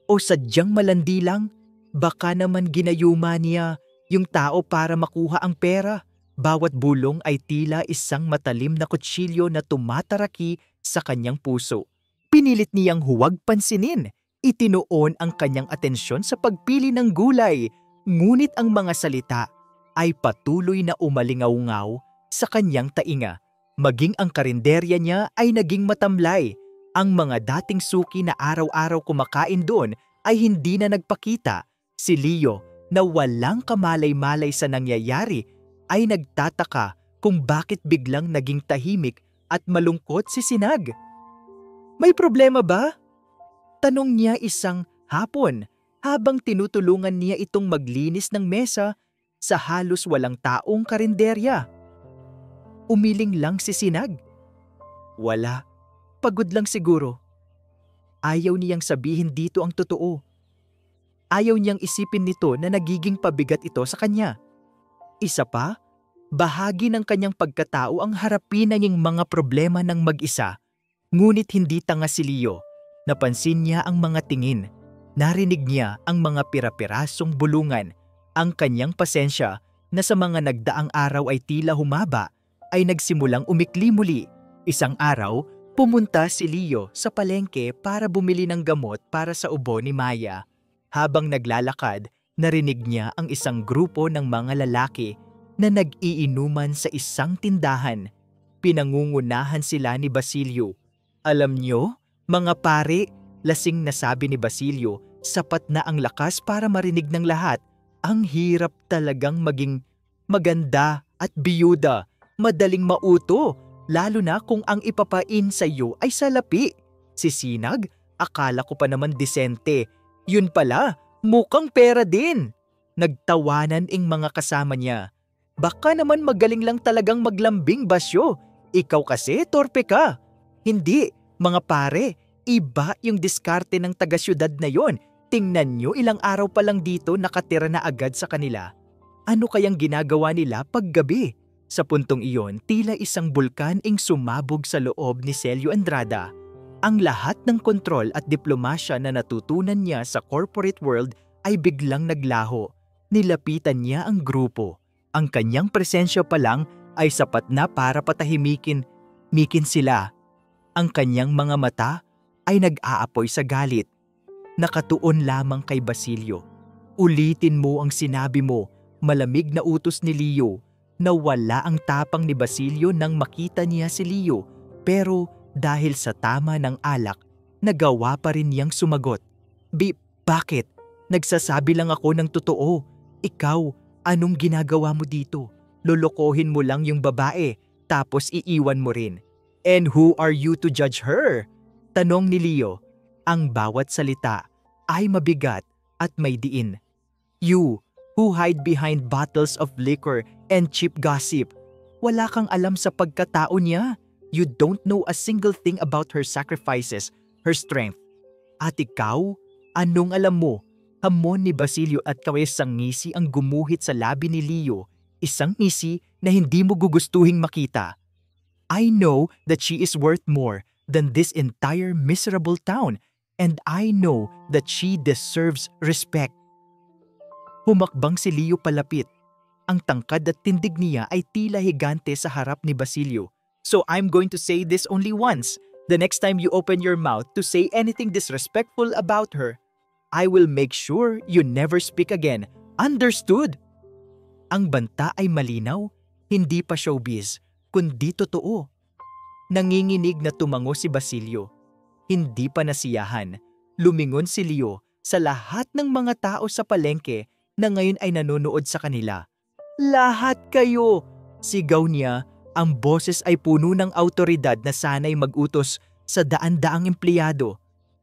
O sadyang malandi lang? Baka naman ginayuma niya yung tao para makuha ang pera." Bawat bulong ay tila isang matalim na kutsilyo na tumataraki sa kanyang puso. Pinilit niyang huwag pansinin. Itinuon ang kanyang atensyon sa pagpili ng gulay, ngunit ang mga salita ay patuloy na umalingaw-ngaw sa kanyang tainga. Maging ang karinderya niya ay naging matamlay. Ang mga dating suki na araw-araw kumakain doon ay hindi na nagpakita. Si Leo, na walang kamalay-malay sa nangyayari, ay nagtataka kung bakit biglang naging tahimik at malungkot si Sinag. "May problema ba?" tanong niya isang hapon habang tinutulungan niya itong maglinis ng mesa sa halos walang taong karinderya. Umiling lang si Sinag. "Wala, pagod lang siguro." Ayaw niyang sabihin dito ang totoo. Ayaw niyang isipin nito na nagiging pabigat ito sa kanya. Isa pa, bahagi ng kanyang pagkatao ang harapin ang mga problema ng mag-isa. Ngunit hindi tanga si Leo. Napansin niya ang mga tingin. Narinig niya ang mga pira-pirasong bulungan. Ang kanyang pasensya na sa mga nagdaang araw ay tila humaba ay nagsimulang umikli muli. Isang araw, pumunta si Leo sa palengke para bumili ng gamot para sa ubo ni Maya. Habang naglalakad, narinig niya ang isang grupo ng mga lalaki na nag-iinuman sa isang tindahan. Pinangungunahan sila ni Basilio. "Alam niyo, mga pare," lasing na sabi ni Basilio, sapat na ang lakas para marinig ng lahat. "Ang hirap talagang maging maganda at biyuda. Madaling mauto, lalo na kung ang ipapain sa iyo ay salapi. Si Sinag, akala ko pa naman disente. Yun pala, mukhang pera din." Nagtawanan ang mga kasama niya. "Baka naman magaling lang talagang maglambing, Basyo. Ikaw kasi torpe ka." "Hindi, mga pare, iba yung diskarte ng taga-syudad na yon. Tingnan nyo, ilang araw pa lang dito nakatira na agad sa kanila. Ano kayang ginagawa nila paggabi?" Sa puntong iyon, tila isang bulkan ang sumabog sa loob ni Celio Andrada. Ang lahat ng kontrol at diplomasya na natutunan niya sa corporate world ay biglang naglaho. Nilapitan niya ang grupo. Ang kanyang presensya pa lang ay sapat na para patahimikin sila. Ang kanyang mga mata ay nag-aapoy sa galit. Nakatuon lamang kay Basilio. "Ulitin mo ang sinabi mo," malamig na utos ni Leo. Nawala ang tapang ni Basilio nang makita niya si Leo, pero dahil sa tama ng alak, nagawa pa rin niyang sumagot. Bakit? Nagsasabi lang ako ng totoo. Ikaw, anong ginagawa mo dito? Lolokohin mo lang yung babae, tapos iiwan mo rin. And who are you to judge her? Tanong ni Leo. Ang bawat salita ay mabigat at may diin. You, who hide behind bottles of liquor and cheap gossip. Wala kang alam sa pagkatao niya. You don't know a single thing about her sacrifices, her strength. At ikaw, anong alam mo? Hamon ni Basilio at kawesang ngisi ang gumuhit sa labi ni Leo, isang ngisi na hindi mo gugustuhing makita. I know that she is worth more than this entire miserable town, and I know that she deserves respect. Humakbang si Leo palapit. Ang tangkad at tindig niya ay tila higante sa harap ni Basilio. So I'm going to say this only once. The next time you open your mouth to say anything disrespectful about her, I will make sure you never speak again. Understood? Ang banta ay malinaw, hindi pa showbiz, kundi totoo. Nanginginig na tumango si Basilio. Hindi pa nasiyahan. Lumingon si Leo sa lahat ng mga tao sa palengke na ngayon ay nanonood sa kanila. Lahat kayo! Sigaw niya. Ang boses ay puno ng autoridad na sanay mag-utos sa daan-daang empleyado.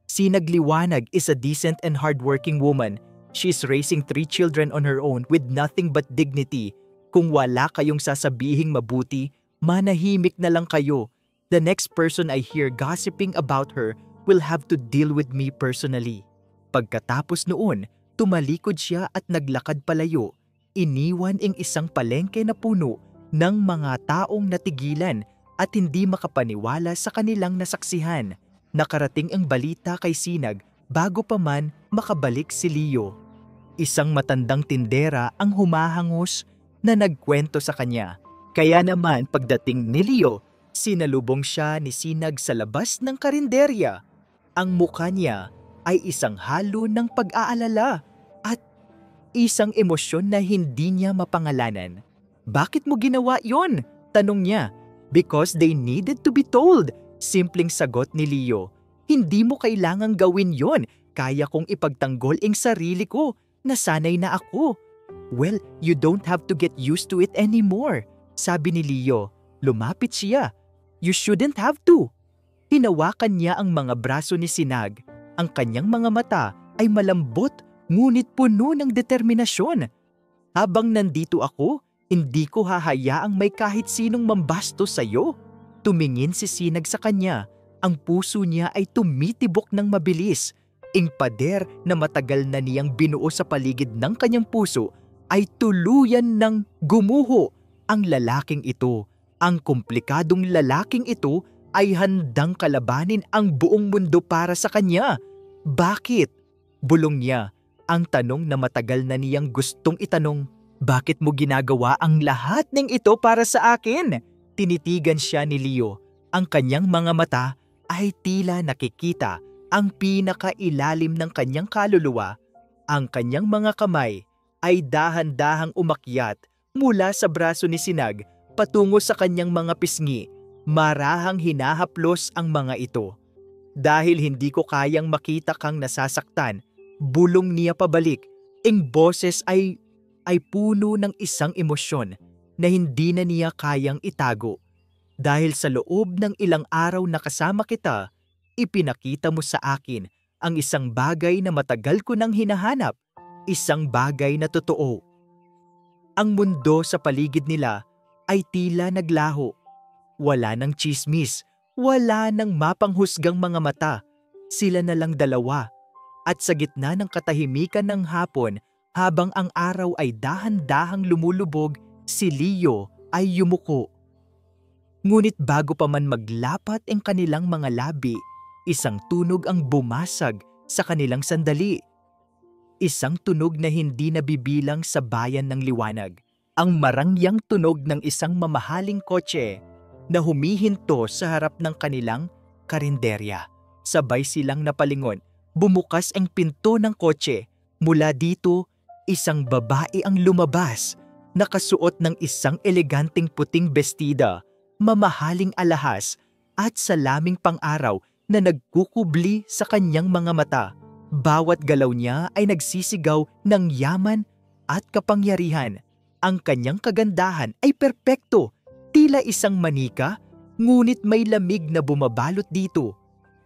Sinagliwanag is a decent and hardworking woman. She's raising 3 children on her own with nothing but dignity. Kung wala kayong sasabihing mabuti, manahimik na lang kayo. The next person I hear gossiping about her will have to deal with me personally. Pagkatapos noon, tumalikod siya at naglakad palayo. Iniwan ang isang palengke na puno ng mga taong natigilan at hindi makapaniwala sa kanilang nasaksihan. Nakarating ang balita kay Sinag bago pa man makabalik si Leo. Isang matandang tindera ang humahangos na nagkwento sa kanya. Kaya naman pagdating ni Leo, sinalubong siya ni Sinag sa labas ng karinderya. Ang mukha niya ay isang halo ng pag-aalala at isang emosyon na hindi niya mapangalanan. Bakit mo ginawa yon? Tanong niya. Because they needed to be told. Simpleng sagot ni Leo. Hindi mo kailangang gawin yon. Kaya kong ipagtanggol ang sarili ko. Nasanay na ako. Well, you don't have to get used to it anymore. Sabi ni Leo. Lumapit siya. You shouldn't have to. Hinawakan niya ang mga braso ni Sinag. Ang kanyang mga mata ay malambot ngunit puno ng determinasyon. Habang nandito ako, hindi ko hahayaang may kahit sinong mambastos sa'yo. Tumingin si Sinag sa kanya. Ang puso niya ay tumitibok ng mabilis. Ang pader na matagal na niyang binuo sa paligid ng kanyang puso ay tuluyan ng gumuho. Ang lalaking ito, ang komplikadong lalaking ito ay handang kalabanin ang buong mundo para sa kanya. Bakit? Bulong niya. Ang tanong na matagal na niyang gustong itanong. Bakit mo ginagawa ang lahat ng ito para sa akin? Tinitigan siya ni Leo. Ang kanyang mga mata ay tila nakikita ang pinakailalim ng kanyang kaluluwa. Ang kanyang mga kamay ay dahan-dahang umakyat mula sa braso ni Sinag patungo sa kanyang mga pisngi. Marahang hinahaplos ang mga ito. Dahil hindi ko kayang makita kang nasasaktan, bulong niya pabalik. Ang boses ay puno ng isang emosyon na hindi na niya kayang itago. Dahil sa loob ng ilang araw na kasama kita, ipinakita mo sa akin ang isang bagay na matagal ko nang hinahanap, isang bagay na totoo. Ang mundo sa paligid nila ay tila naglaho. Wala nang tsismis, wala nang mapanghusgang mga mata. Sila na lang dalawa. At sa gitna ng katahimikan ng hapon, habang ang araw ay dahan-dahang lumulubog, si Leo ay yumuko. Ngunit bago pa man maglapat ang kanilang mga labi, isang tunog ang bumasag sa kanilang sandali. Isang tunog na hindi nabibilang sa bayan ng liwanag. Ang marangyang tunog ng isang mamahaling kotse na humihinto sa harap ng kanilang karinderya. Sabay silang napalingon. Bumukas ang pinto ng kotse. Mula dito, isang babae ang lumabas, nakasuot ng isang eleganteng puting bestida, mamahaling alahas at salaming pang-araw na nagkukubli sa kanyang mga mata. Bawat galaw niya ay nagsisigaw ng yaman at kapangyarihan. Ang kanyang kagandahan ay perpekto, tila isang manika, ngunit may lamig na bumabalot dito.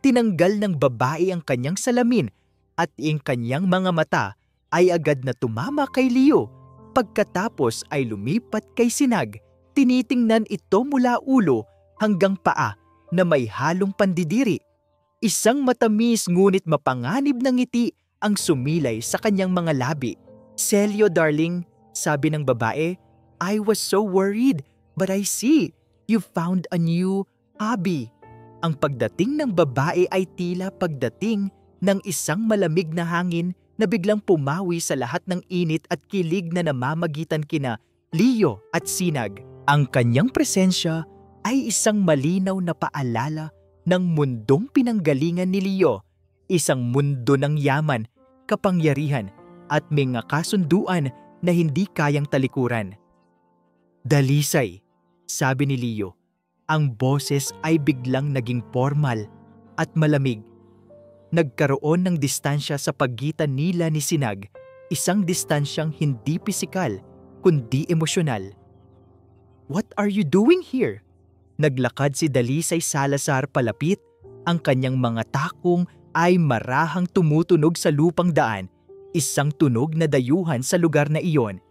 Tinanggal ng babae ang kanyang salamin at ang kanyang mga mata ay agad na tumama kay Leo. Pagkatapos ay lumipat kay Sinag. Tinitingnan ito mula ulo hanggang paa na may halong pandidiri. Isang matamis ngunit mapanganib na ngiti ang sumilay sa kanyang mga labi. "Celio, darling," sabi ng babae, "I was so worried, but I see you found a new hobby." Ang pagdating ng babae ay tila pagdating ng isang malamig na hangin na biglang pumawi sa lahat ng init at kilig na namamagitan kina Leo at Sinag. Ang kanyang presensya ay isang malinaw na paalala ng mundong pinanggalingan ni Leo, isang mundo ng yaman, kapangyarihan at mga kasunduan na hindi kayang talikuran. "Dalisay," sabi ni Leo. Ang boses ay biglang naging formal at malamig. Nagkaroon ng distansya sa pagitan nila ni Sinag, isang distansyang hindi pisikal kundi emosyonal. "What are you doing here?" Naglakad si Dalisay Salazar palapit. Ang kanyang mga takong ay marahang tumutunog sa lupang daan, isang tunog na dayuhan sa lugar na iyon.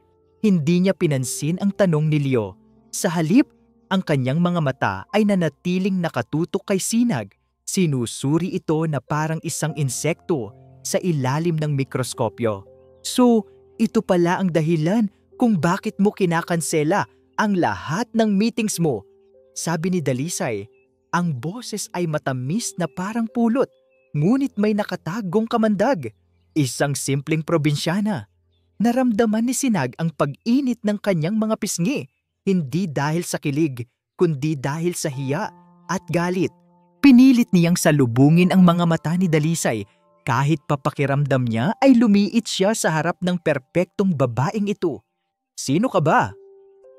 Hindi niya pinansin ang tanong ni Leo. Sa halip, ang kanyang mga mata ay nanatiling nakatutok kay Sinag. Sinusuri ito na parang isang insekto sa ilalim ng mikroskopyo. "So, ito pala ang dahilan kung bakit mo kinakansela ang lahat ng meetings mo," sabi ni Dalisay. Ang boses ay matamis na parang pulot, ngunit may nakatagong kamandag. Isang simpleng probinsyana. Naramdaman ni Sinag ang pag-init ng kanyang mga pisngi, hindi dahil sa kilig, kundi dahil sa hiya at galit. Pinilit niyang salubungin ang mga mata ni Dalisay. Kahit papakiramdam niya ay lumiit siya sa harap ng perpektong babaeng ito. "Sino ka ba?"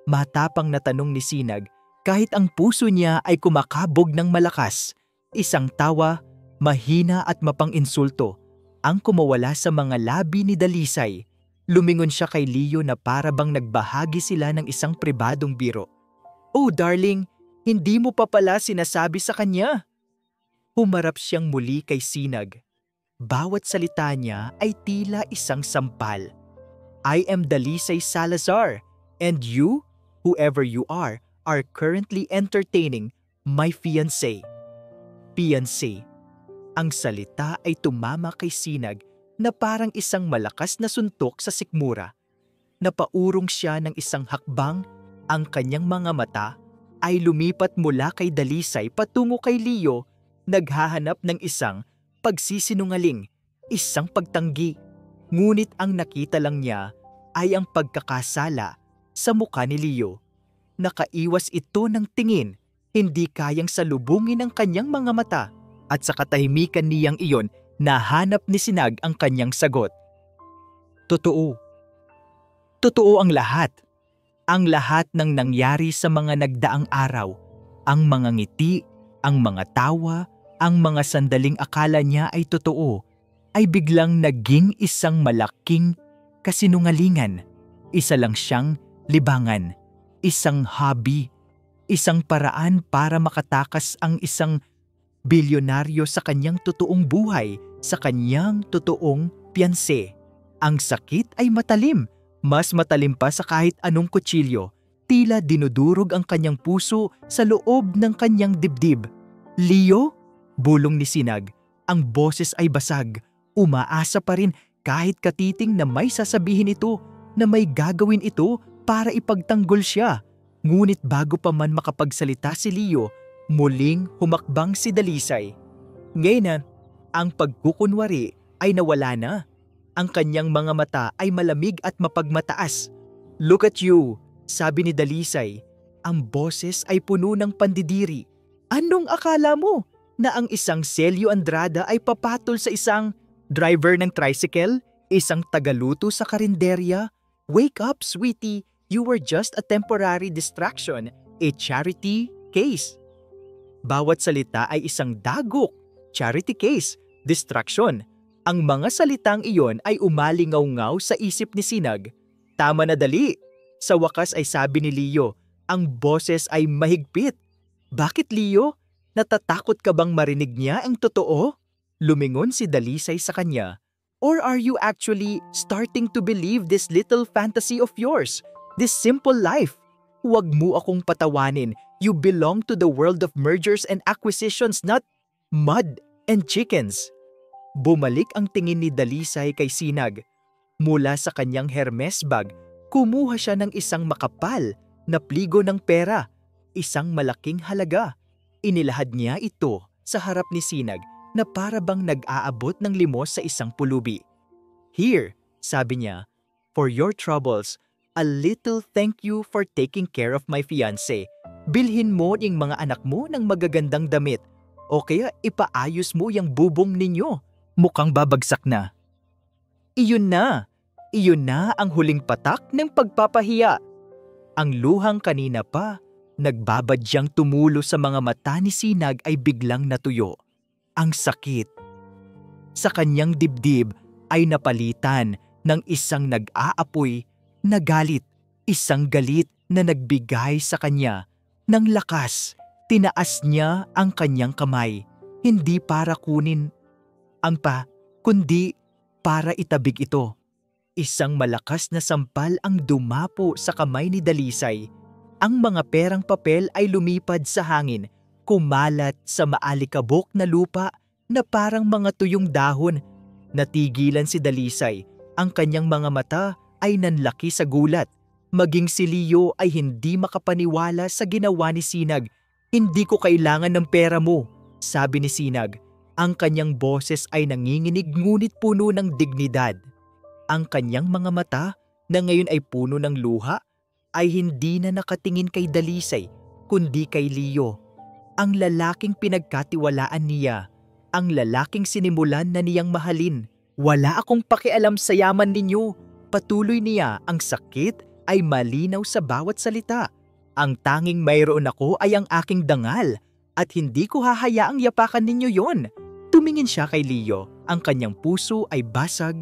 Matapang na tanong ni Sinag, kahit ang puso niya ay kumakabog ng malakas. Isang tawa, mahina at mapang-insulto, ang kumawala sa mga labi ni Dalisay. Lumingon siya kay Leo na para bang nagbahagi sila ng isang pribadong biro. "Oh darling, hindi mo pa pala sinasabi sa kanya." Humarap siyang muli kay Sinag. Bawat salita niya ay tila isang sampal. "I am Dalisay Salazar, and you, whoever you are currently entertaining my fiancé." Fiancé. Ang salita ay tumama kay Sinag na parang isang malakas na suntok sa sikmura. Napaurong siya ng isang hakbang, ang kanyang mga mata ay lumipat mula kay Dalisay patungo kay Leo, naghahanap ng isang pagsisinungaling, isang pagtanggi. Ngunit ang nakita lang niya ay ang pagkakasala sa mukha ni Leo. Nakaiwas ito ng tingin, hindi kayang salubungin ang kanyang mga mata, at sa katahimikan niyang iyon, nahanap ni Sinag ang kanyang sagot. Totoo. Totoo ang lahat. Ang lahat ng nangyari sa mga nagdaang araw. Ang mga ngiti, ang mga tawa, ang mga sandaling akala niya ay totoo, ay biglang naging isang malaking kasinungalingan. Isa lang siyang libangan, isang hobby, isang paraan para makatakas ang isang bilyonaryo sa kanyang totoong buhay, sa kanyang totoong piyanse. Ang sakit ay matalim, mas matalim pa sa kahit anong kutsilyo. Tila dinudurog ang kanyang puso sa loob ng kanyang dibdib. "Leo?" bulong ni Sinag. Ang boses ay basag. Umaasa pa rin kahit katiting na may sasabihin ito, na may gagawin ito para ipagtanggol siya. Ngunit bago pa man makapagsalita si Leo, muling humakbang si Dalisay. Ngayon na, ang pagkukunwari ay nawala na. Ang kanyang mga mata ay malamig at mapagmataas. "Look at you," sabi ni Dalisay. Ang boses ay puno ng pandidiri. "Anong akala mo? Na ang isang Celio Andrada ay papatol sa isang driver ng tricycle? Isang tagaluto sa karinderya? Wake up, sweetie. You were just a temporary distraction, a charity case." Bawat salita ay isang dagok. Charity case, distraction. Ang mga salitang iyon ay umalingaw-ngaw sa isip ni Sinag. Tama na dali. Sa wakas ay sabi ni Leo, ang boses ay mahigpit. Bakit Leo? Natatakot ka bang marinig niya ang totoo? Lumingon si Dalisay sa kanya. Or are you actually starting to believe this little fantasy of yours? This simple life? Huwag mo akong patawanin. You belong to the world of mergers and acquisitions, not mud and chickens. Bumalik ang tingin ni Dalisay kay Sinag. Mula sa kanyang Hermes bag, kumuha siya ng isang makapal na pligo ng pera, isang malaking halaga. Inilahad niya ito sa harap ni Sinag na para bang nag-aabot ng limos sa isang pulubi. Here, sabi niya, for your troubles, a little thank you for taking care of my fiancé. Bilhin mo yung mga anak mo ng magagandang damit o kaya ipaayos mo yung bubong ninyo. Mukhang babagsak na. Iyon na ang huling patak ng pagpapahiya. Ang luhang kanina pa, nagbabadyang tumulo sa mga mata ni Sinag ay biglang natuyo. Ang sakit sa kanyang dibdib ay napalitan ng isang nag-aapoy na galit, isang galit na nagbigay sa kanya ng lakas. Tinaas niya ang kanyang kamay, hindi para kunin ang kundi para itabig ito. Isang malakas na sampal ang dumapo sa kamay ni Dalisay. Ang mga perang papel ay lumipad sa hangin, kumalat sa maalikabok na lupa na parang mga tuyong dahon. Natigilan si Dalisay, ang kanyang mga mata ay nanlaki sa gulat. Maging si Leo ay hindi makapaniwala sa ginawa ni Sinag. Hindi ko kailangan ng pera mo, sabi ni Sinag. Ang kanyang boses ay nanginginig ngunit puno ng dignidad. Ang kanyang mga mata, na ngayon ay puno ng luha, ay hindi na nakatingin kay Dalisay, kundi kay Leo. Ang lalaking pinagkatiwalaan niya, ang lalaking sinimulan na niyang mahalin. Wala akong pakialam sa yaman ninyo. Patuloy niya, ang sakit ay malinaw sa bawat salita. Ang tanging mayroon ako ay ang aking dangal at hindi ko hahayaang yapakan ninyo yon. Tumingin siya kay Leo, ang kanyang puso ay basag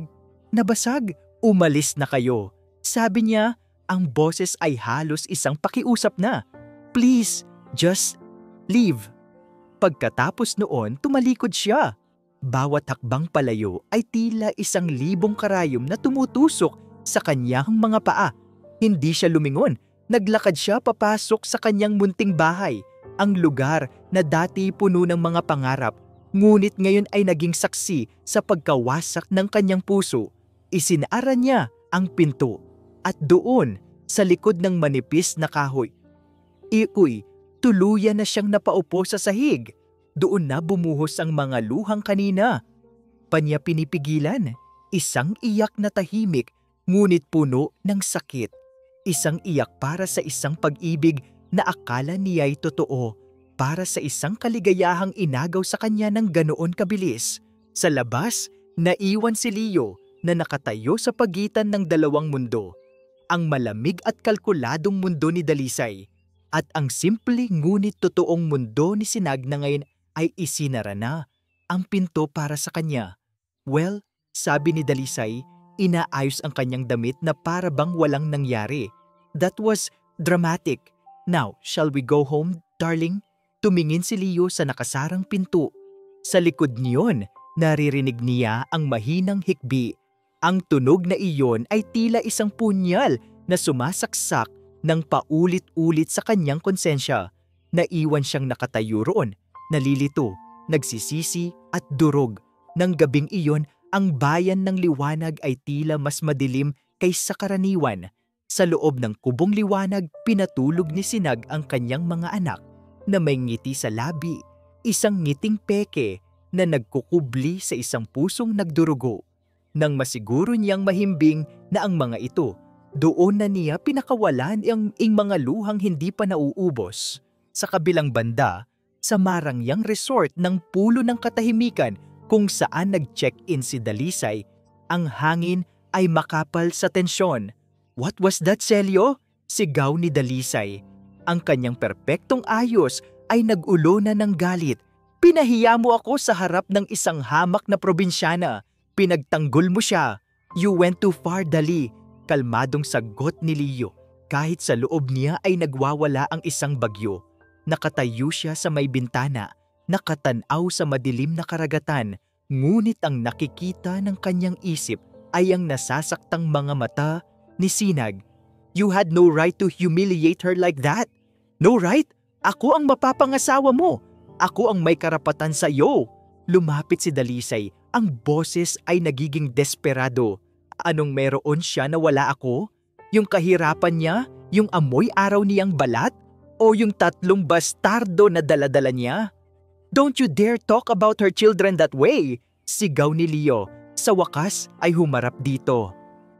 na basag. Umalis na kayo. Sabi niya, ang boses ay halos isang pakiusap na. Please, just leave. Pagkatapos noon, tumalikod siya. Bawat hakbang palayo ay tila 1,000 karayom na tumutusok sa kanyang mga paa. Hindi siya lumingon. Naglakad siya papasok sa kanyang munting bahay, ang lugar na dati puno ng mga pangarap, ngunit ngayon ay naging saksi sa pagkawasak ng kanyang puso. Isinara niya ang pinto at doon, sa likod ng manipis na kahoy, tuluyan na siyang napaupo sa sahig. Doon na bumuhos ang mga luhang kanina. Panya pinipigilan, isang iyak na tahimik ngunit puno ng sakit. Isang iyak para sa isang pag-ibig na akala niya'y totoo, para sa isang kaligayahang inagaw sa kanya ng ganoon kabilis. Sa labas, naiwan si Leo na nakatayo sa pagitan ng dalawang mundo. Ang malamig at kalkuladong mundo ni Dalisay at ang simple ngunit totoong mundo ni Sinag na ngayon ay isinara na ang pinto para sa kanya. Well, sabi ni Dalisay, inaayos ang kanyang damit na para bang walang nangyari. That was dramatic. Now, shall we go home, darling? Tumingin si Leo sa nakasarang pinto. Sa likod niyon, naririnig niya ang mahinang hikbi. Ang tunog na iyon ay tila isang punyal na sumasaksak ng paulit-ulit sa kanyang konsensya. Naiwan siyang nakatayo roon, nalilito, nagsisisi at durog. Nang gabing iyon, ang bayan ng liwanag ay tila mas madilim kaysa karaniwan. Sa loob ng kubong liwanag, pinatulog ni Sinag ang kanyang mga anak na may ngiti sa labi, isang ngiting peke na nagkukubli sa isang pusong nagdurugo. Nang masiguro niyang mahimbing na ang mga ito, doon na niya pinakawalan ang mga luhang hindi pa nauubos. Sa kabilang banda, sa marangyang resort ng pulo ng katahimikan kung saan nag-check-in si Dalisay, ang hangin ay makapal sa tensyon. What was that, Celio? Sigaw ni Dalisay. Ang kanyang perpektong ayos ay nag-ulo na ng galit. Pinahiya mo ako sa harap ng isang hamak na probinsyana. Pinagtanggol mo siya. You went too far, Dali. Kalmadong sagot ni Leo. Kahit sa loob niya ay nagwawala ang isang bagyo. Nakatayo siya sa may bintana, nakatanaw sa madilim na karagatan, ngunit ang nakikita ng kanyang isip ay ang nasasaktang mga mata ni Sinag. You had no right to humiliate her like that. No right? Ako ang mapapangasawa mo. Ako ang may karapatan sa iyo. Lumapit si Dalisay. Ang boses ay nagiging desperado. Anong meron siya na wala ako? Yung kahirapan niya? Yung amoy araw niyang balat? O yung 3 bastardo na daladala niya? Don't you dare talk about her children that way! Sigaw ni Leo. Sa wakas ay humarap dito.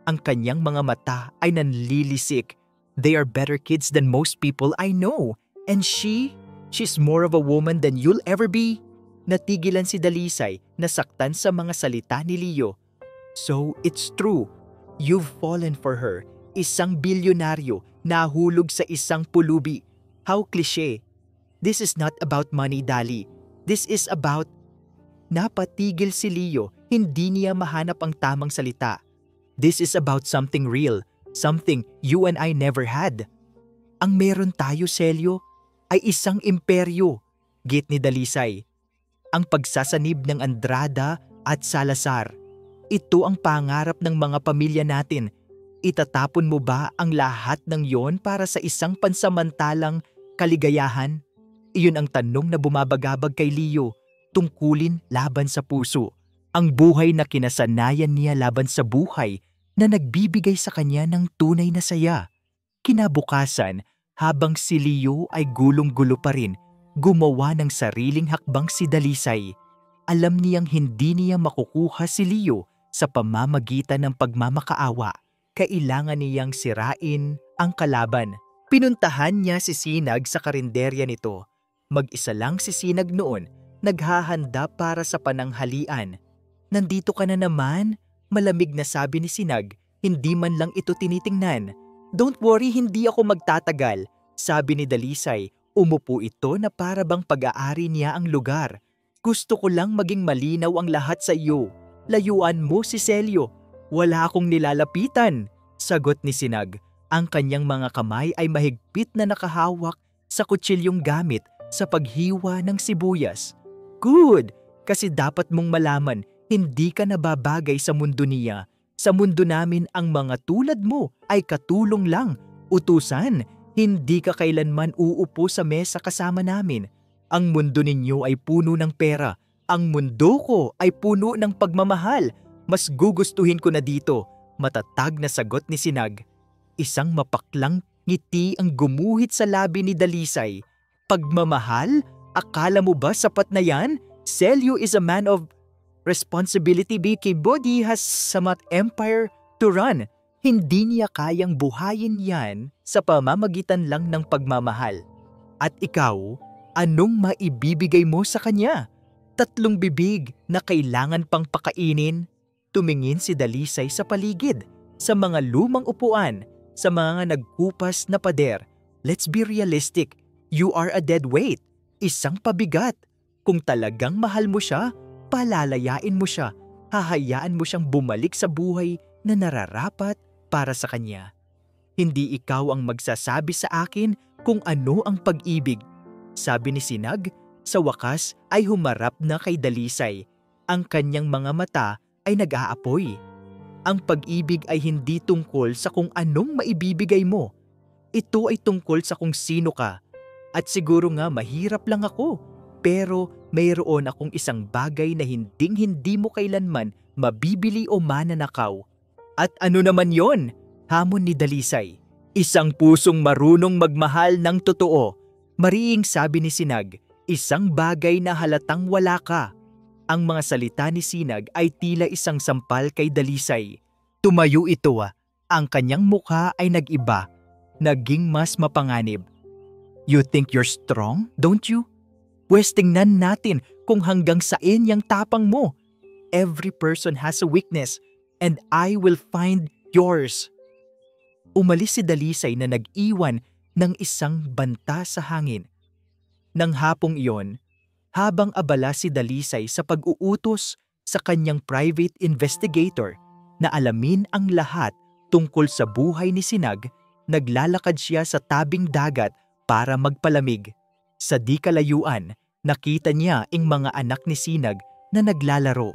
Ang kanyang mga mata ay nanlilisik. They are better kids than most people I know. And she's more of a woman than you'll ever be. Natigilan si Dalisay, nasaktan sa mga salita ni Leo. So, it's true. You've fallen for her. Isang bilyonaryo, nahulog sa isang pulubi. How cliche. This is not about money, Dali. This is about... Napatigil si Leo, hindi niya mahanap ang tamang salita. This is about something real, something you and I never had. Ang meron tayo, Celio, ay isang imperyo, git ni Dalisay. Ang pagsasanib ng Andrada at Salazar. Ito ang pangarap ng mga pamilya natin. Itatapon mo ba ang lahat ng yon para sa isang pansamantalang kaligayahan? Iyon ang tanong na bumabagabag kay Leo, tungkulin laban sa puso. Ang buhay na kinasanayan niya laban sa buhay na nagbibigay sa kanya ng tunay na saya. Kinabukasan, habang si Leo ay gulong-gulo pa rin, gumawa ng sariling hakbang si Dalisay. Alam niyang hindi niya makukuha si Leo sa pamamagitan ng pagmamakaawa. Kailangan niyang sirain ang kalaban. Pinuntahan niya si Sinag sa karinderya nito. Mag-isa lang si Sinag noon, naghahanda para sa pananghalian. Nandito ka na naman, malamig na sabi ni Sinag, hindi man lang ito tinitingnan. Don't worry, hindi ako magtatagal, sabi ni Dalisay. Umupo ito na para bang pag-aari niya ang lugar. Gusto ko lang maging malinaw ang lahat sa iyo. Layuan mo si Celio. Wala akong nilalapitan, sagot ni Sinag. Ang kanyang mga kamay ay mahigpit na nakahawak sa kutsilyong gamit sa paghiwa ng sibuyas. Good! Kasi dapat mong malaman, hindi ka nababagay sa mundo niya. Sa mundo namin ang mga tulad mo ay katulong lang, utusan. Hindi ka kailanman uupo sa mesa kasama namin. Ang mundo ninyo ay puno ng pera. Ang mundo ko ay puno ng pagmamahal. Mas gugustuhin ko na dito, matatag na sagot ni Sinag. Isang mapaklang ngiti ang gumuhit sa labi ni Dalisay. Pagmamahal? Akala mo ba sapat na yan? Celio is a man of responsibility. Body has samat empire to run. Hindi niya kayang buhayin yan sa pamamagitan lang ng pagmamahal. At ikaw, anong maibibigay mo sa kanya? 3 bibig na kailangan pang pakainin. Tumingin si Dalisay sa paligid, sa mga lumang upuan, sa mga nagkupas na pader. Let's be realistic. You are a dead weight. Isang pabigat. Kung talagang mahal mo siya, palalayain mo siya. Hahayaan mo siyang bumalik sa buhay na nararapat para sa kanya. Hindi ikaw ang magsasabi sa akin kung ano ang pag-ibig, sabi ni Sinag. Sa wakas ay humarap na kay Dalisay. Ang kanyang mga mata ay nag-aapoy. Ang pag-ibig ay hindi tungkol sa kung anong maibibigay mo. Ito ay tungkol sa kung sino ka. At siguro nga mahirap lang ako, pero mayroon akong isang bagay na hinding-hindi mo kailanman mabibili o mananakaw. At ano naman yon? Hamon ni Dalisay. Isang pusong marunong magmahal ng totoo. Mariing sabi ni Sinag, isang bagay na halatang wala ka. Ang mga salita ni Sinag ay tila isang sampal kay Dalisay. Tumayo ito. Ang kanyang mukha ay nag-iba, naging mas mapanganib. You think you're strong, don't you? Pwes tingnan natin kung hanggang saan yang tapang mo. Every person has a weakness, and I will find yours. Umalis si Dalisay na nag-iwan ng isang banta sa hangin. Nang hapong iyon, habang abala si Dalisay sa pag-uutos sa kanyang private investigator na alamin ang lahat tungkol sa buhay ni Sinag. Naglalakad siya sa tabing dagat para magpalamig. Sa di kalayuan, nakita niya ang mga anak ni Sinag na naglalaro.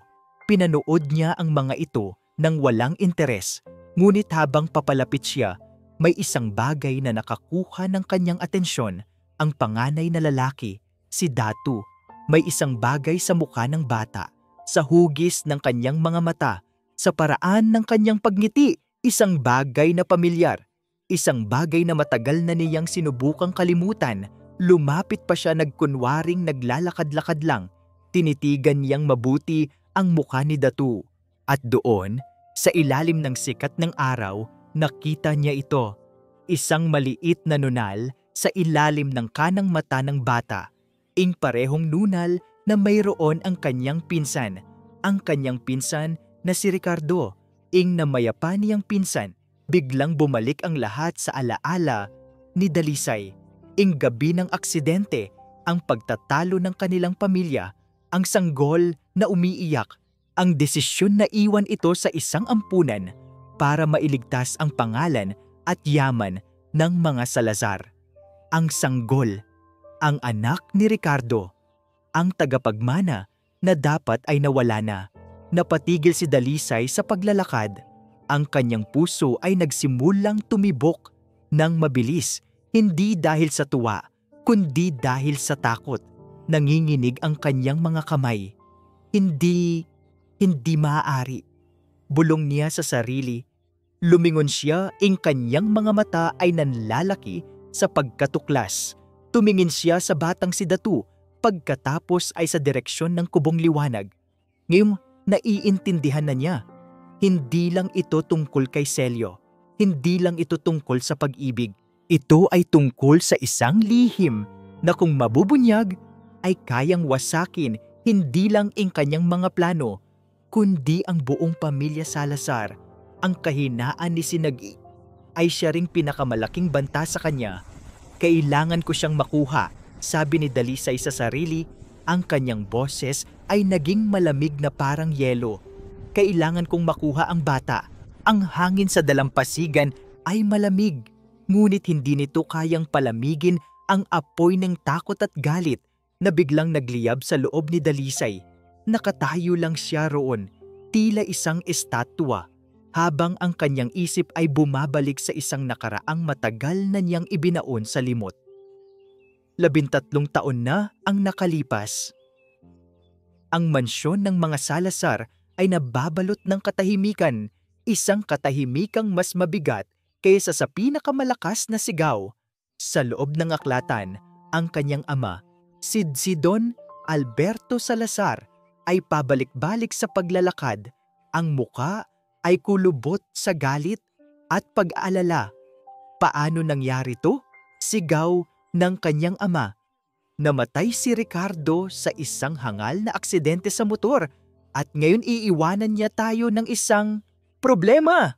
Pinanood niya ang mga ito nang walang interes. Ngunit habang papalapit siya, may isang bagay na nakakuha ng kanyang atensyon. Ang panganay na lalaki, si Datu. May isang bagay sa mukha ng bata, sa hugis ng kanyang mga mata, sa paraan ng kanyang pagngiti, isang bagay na pamilyar. Isang bagay na matagal na niyang sinubukang kalimutan. Lumapit pa siya nagkunwaring naglalakad-lakad lang. Tinitigan niyang mabuti ang mukha ni Datu. At doon, sa ilalim ng sikat ng araw, nakita niya ito. Isang maliit na nunal sa ilalim ng kanang mata ng bata. Parehong nunal na mayroon ang kanyang pinsan. Ang kanyang pinsan na si Ricardo. Namayapa niyang pinsan. Biglang bumalik ang lahat sa alaala ni Dalisay. Gabi ng aksidente, ang pagtatalo ng kanilang pamilya, ang sanggol na umiiyak, ang desisyon na iwan ito sa isang ampunan para mailigtas ang pangalan at yaman ng mga Salazar. Ang sanggol, ang anak ni Ricardo, ang tagapagmana na dapat ay nawala na. Napatigil si Dalisay sa paglalakad. Ang kanyang puso ay nagsimulang tumibok ng mabilis, hindi dahil sa tuwa, kundi dahil sa takot. Nanginginig ang kanyang mga kamay. Hindi maaari. Bulong niya sa sarili. Lumingon siya, kanyang mga mata ay nanlalaki sa pagkatuklas. Tumingin siya sa batang si Datu, pagkatapos ay sa direksyon ng kubong liwanag. Ngayong naiintindihan na niya. Hindi lang ito tungkol kay Celio. Hindi lang ito tungkol sa pag-ibig. Ito ay tungkol sa isang lihim na kung mabubunyag ay kayang wasakin hindi lang kanyang mga plano, kundi ang buong pamilya Salazar. Ang kahinaan ni Sinag ay siya ring pinakamalaking banta sa kanya. Kailangan ko siyang makuha, sabi ni Dalisay sa sarili. Ang kanyang boses ay naging malamig na parang yelo. Kailangan kong makuha ang bata. Ang hangin sa dalampasigan ay malamig, ngunit hindi nito kayang palamigin ang apoy ng takot at galit na biglang nagliyab sa loob ni Dalisay. Nakatayo lang siya roon, tila isang estatwa, habang ang kanyang isip ay bumabalik sa isang nakaraang matagal na niyang ibinaon sa limot. 13 taon na ang nakalipas. Ang mansyon ng mga Salazar ay nababalot ng katahimikan, isang katahimikang mas mabigat kaysa sa pinakamalakas na sigaw. Sa loob ng aklatan, ang kanyang ama, si Don Alberto Salazar, ay pabalik-balik sa paglalakad. Ang muka ay kulubot sa galit at pag-aalala. Paano nangyari to? Sigaw ng kanyang ama. Namatay si Ricardo sa isang hangal na aksidente sa motor at ngayon iiwanan niya tayo ng isang problema.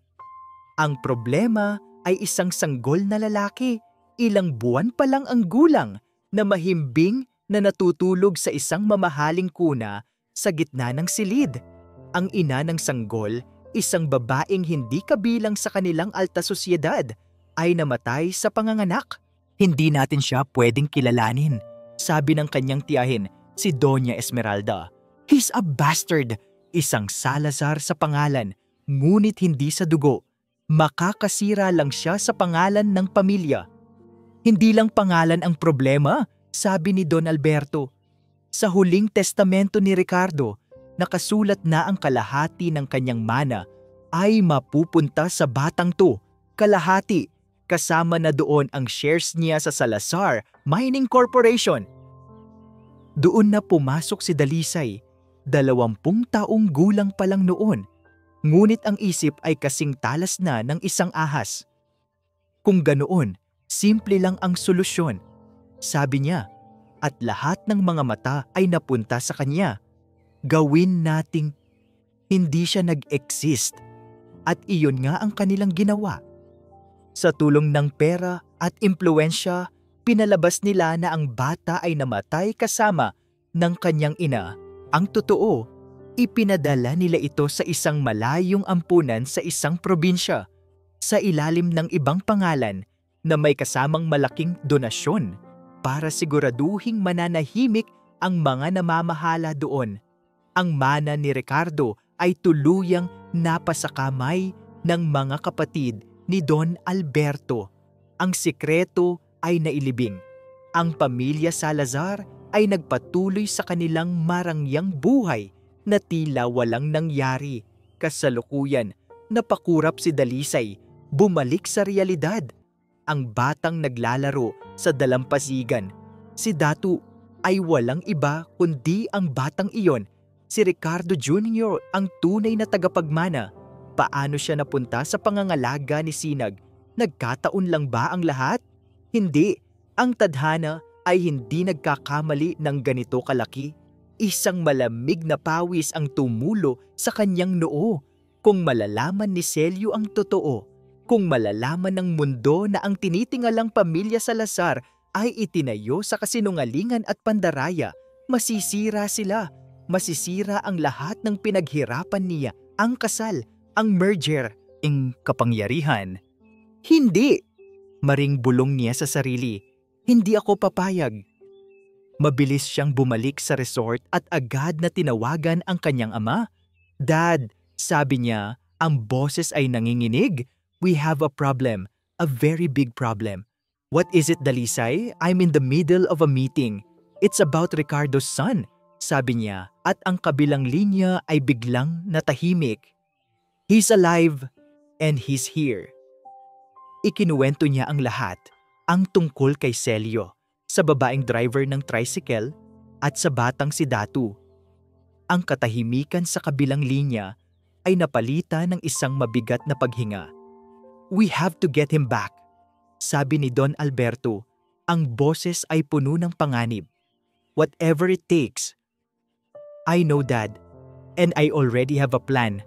Ang problema ay isang sanggol na lalaki, ilang buwan pa lang ang gulang, na mahimbing na natutulog sa isang mamahaling kuna sa gitna ng silid. Ang ina ng sanggol, isang babaeng hindi kabilang sa kanilang alta sosyedad, ay namatay sa panganganak. Hindi natin siya pwedeng kilalanin, sabi ng kanyang tiyahin, si Doña Esmeralda. He's a bastard, isang Salazar sa pangalan, ngunit hindi sa dugo. Makakasira lang siya sa pangalan ng pamilya. Hindi lang pangalan ang problema, sabi ni Don Alberto. Sa huling testamento ni Ricardo, nakasulat na ang kalahati ng kanyang mana ay mapupunta sa batang to. Kalahati, kasama na doon ang shares niya sa Salazar Mining Corporation. Doon na pumasok si Dalisay, 20 taong gulang pa lang noon, ngunit ang isip ay kasing talas na ng isang ahas. Kung ganoon, simple lang ang solusyon, sabi niya, at lahat ng mga mata ay napunta sa kanya. Gawin nating hindi siya nag-exist, at iyon nga ang kanilang ginawa. Sa tulong ng pera at impluwensya, pinalabas nila na ang bata ay namatay kasama ng kanyang ina. Ang totoo, Ipinadala nila ito sa isang malayong ampunan sa isang probinsya, sa ilalim ng ibang pangalan na may kasamang malaking donasyon para siguraduhing mananahimik ang mga namamahala doon. Ang mana ni Ricardo ay tuluyang napasakamay ng mga kapatid ni Don Alberto. Ang sikreto ay nailibing. Ang pamilya Salazar ay nagpatuloy sa kanilang marangyang buhay na tila walang nangyari. Kasalukuyan, napakurap si Dalisay, bumalik sa realidad. Ang batang naglalaro sa dalampasigan, si Datu, ay walang iba kundi ang batang iyon, si Ricardo Jr., ang tunay na tagapagmana. Paano siya napunta sa pangangalaga ni Sinag? Nagkataon lang ba ang lahat? Hindi. Ang tadhana ay hindi nagkakamali ng ganito kalaki. Isang malamig na pawis ang tumulo sa kanyang noo. Kung malalaman ni Celio ang totoo, kung malalaman ng mundo na ang tinitingalang pamilya Salazar ay itinayo sa kasinungalingan at pandaraya, masisira sila. Masisira ang lahat ng pinaghirapan niya, ang kasal, ang merger, ang kapangyarihan. Hindi! Maring bulong niya sa sarili. Hindi ako papayag. Mabilis siyang bumalik sa resort at agad na tinawagan ang kanyang ama. Dad, sabi niya, ang boses ay nanginginig. We have a problem, a very big problem. What is it, Dalisay? I'm in the middle of a meeting. It's about Ricardo's son, sabi niya, at ang kabilang linya ay biglang natahimik. He's alive and he's here. Ikinuwento niya ang lahat, ang tungkol kay Celio, sa babaeng driver ng tricycle at sa batang si Datu. Ang katahimikan sa kabilang linya ay napalitan ng isang mabigat na paghinga. We have to get him back, sabi ni Don Alberto. Ang boses ay puno ng panganib. Whatever it takes. I know, Dad, and I already have a plan.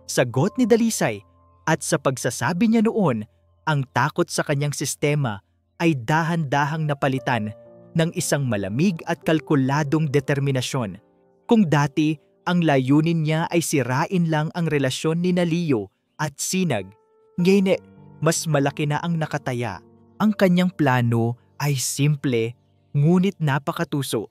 Sagot ni Dalisay, at sa pagsasabi niya noon, ang takot sa kanyang sistema ay dahan-dahang napalitan ng isang malamig at kalkuladong determinasyon. Kung dati, ang layunin niya ay sirain lang ang relasyon ni Leo at Sinag, ngayon mas malaki na ang nakataya. Ang kanyang plano ay simple, ngunit napakatuso.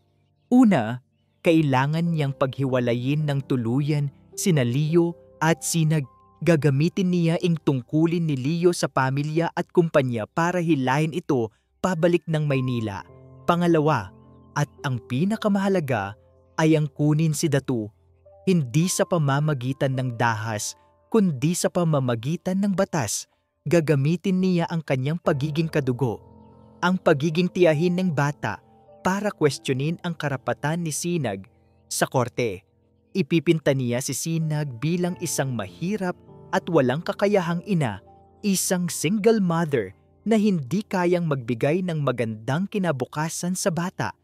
Una, kailangan niyang paghiwalayin ng tuluyan sina Leo at Sinag. Gagamitin niya ang tungkulin ni Leo sa pamilya at kumpanya para hilahin ito pabalik ng Maynila. Pangalawa, at ang pinakamahalaga, ay ang kunin si Datu, hindi sa pamamagitan ng dahas, kundi sa pamamagitan ng batas. Gagamitin niya ang kanyang pagiging kadugo, ang pagiging tiyahin ng bata para kwestiyonin ang karapatan ni Sinag sa korte. Ipipinta niya si Sinag bilang isang mahirap at walang kakayahang ina, isang single mother na hindi kayang magbigay ng magandang kinabukasan sa bata.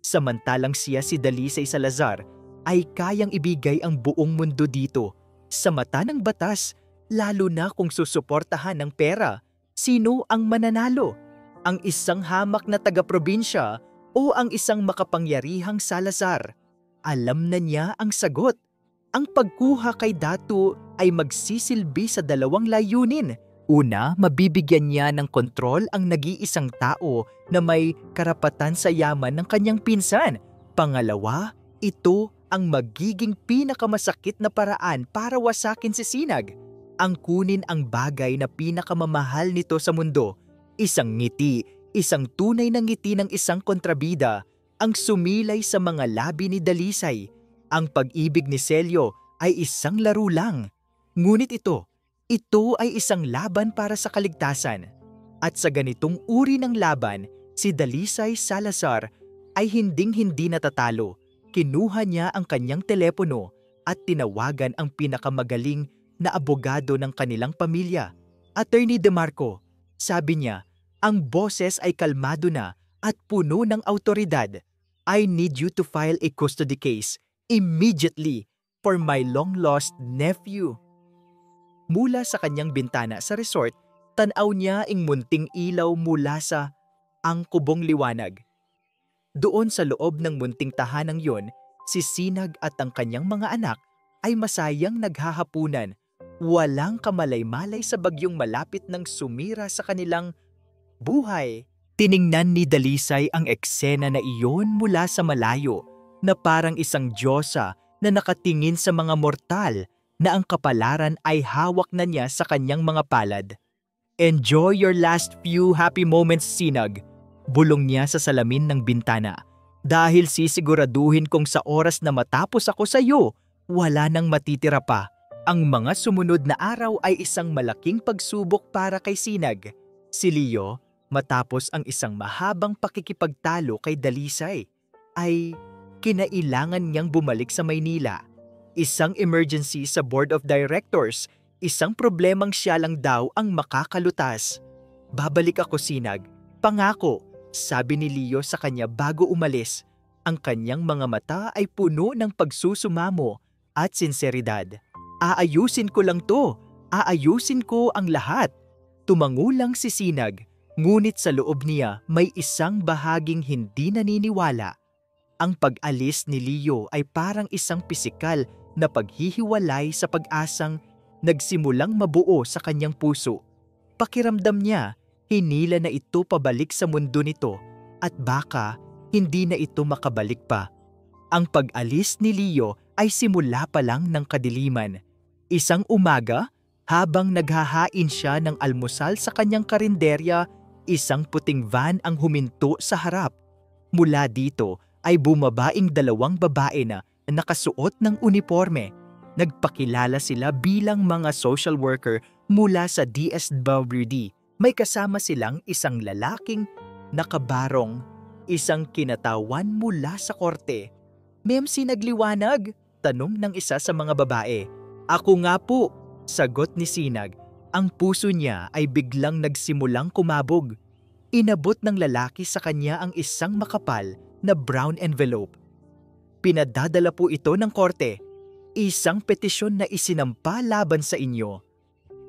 Samantalang siya, si Dalisay Salazar, ay kayang ibigay ang buong mundo dito. Sa mata ng batas, lalo na kung susuportahan ng pera, sino ang mananalo? Ang isang hamak na taga-probinsya o ang isang makapangyarihang Salazar? Alam na niya ang sagot. Ang pagkuha kay Datu ay magsisilbi sa dalawang layunin. Una, mabibigyan niya ng kontrol ang nag-iisang tao na may karapatan sa yaman ng kanyang pinsan. Pangalawa, ito ang magiging pinakamasakit na paraan para wasakin si Sinag. Ang kunin ang bagay na pinakamamahal nito sa mundo. Isang ngiti, isang tunay na ngiti ng isang kontrabida, ang sumilay sa mga labi ni Dalisay. Ang pag-ibig ni Celio ay isang laro lang. Ngunit ito ay isang laban para sa kaligtasan. At sa ganitong uri ng laban, si Dalisay Salazar ay hinding-hindi natatalo. Kinuha niya ang kanyang telepono at tinawagan ang pinakamagaling na abogado ng kanilang pamilya, Attorney De Marco. Sabi niya, ang boses ay kalmado na at puno ng autoridad. I need you to file a custody case immediately for my long-lost nephew. Mula sa kanyang bintana sa resort, tanaw niya ang munting ilaw mula sa angkubong liwanag. Doon sa loob ng munting tahanang yon, si Sinag at ang kanyang mga anak ay masayang naghahapunan. Walang kamalay-malay sa bagyong malapit ng sumira sa kanilang buhay. Tiningnan ni Dalisay ang eksena na iyon mula sa malayo, na parang isang diyosa na nakatingin sa mga mortal na ang kapalaran ay hawak na niya sa kanyang mga palad. "Enjoy your last few happy moments, Sinag," bulong niya sa salamin ng bintana. "Dahil sisiguraduhin kong sa oras na matapos ako sa iyo, wala nang matitira pa." Ang mga sumunod na araw ay isang malaking pagsubok para kay Sinag. Si Leo, matapos ang isang mahabang pakikipagtalo kay Dalisay, ay kinailangan niyang bumalik sa Maynila. Isang emergency sa Board of Directors, isang problemang siya lang daw ang makakalutas. "Babalik ako, Sinag. Pangako," sabi ni Leo sa kanya bago umalis. Ang kanyang mga mata ay puno ng pagsusumamo at sinseridad. "Aayusin ko lang to. Aayusin ko ang lahat." Tumangulang si Sinag, ngunit sa loob niya may isang bahaging hindi naniniwala. Ang pag-alis ni Leo ay parang isang pisikal na paghihiwalay sa pag-asang nagsimulang mabuo sa kanyang puso. Pakiramdam niya, hinila na ito pabalik sa mundo nito at baka hindi na ito makabalik pa. Ang pag-alis ni Leo ay simula pa lang ng kadiliman. Isang umaga, habang naghahain siya ng almusal sa kanyang karinderya, isang puting van ang huminto sa harap. Mula dito ay bumabaing dalawang babae na nakasuot ng uniforme. Nagpakilala sila bilang mga social worker mula sa DSWD. May kasama silang isang lalaking nakabarong, isang kinatawan mula sa korte. "Ma'am, Sinagliwanag?" tanong ng isa sa mga babae. "Ako nga po," sagot ni Sinag. Ang puso niya ay biglang nagsimulang kumabog. Inabot ng lalaki sa kanya ang isang makapal na brown envelope. "Pinadadala po ito ng korte. Isang petisyon na isinampa laban sa inyo."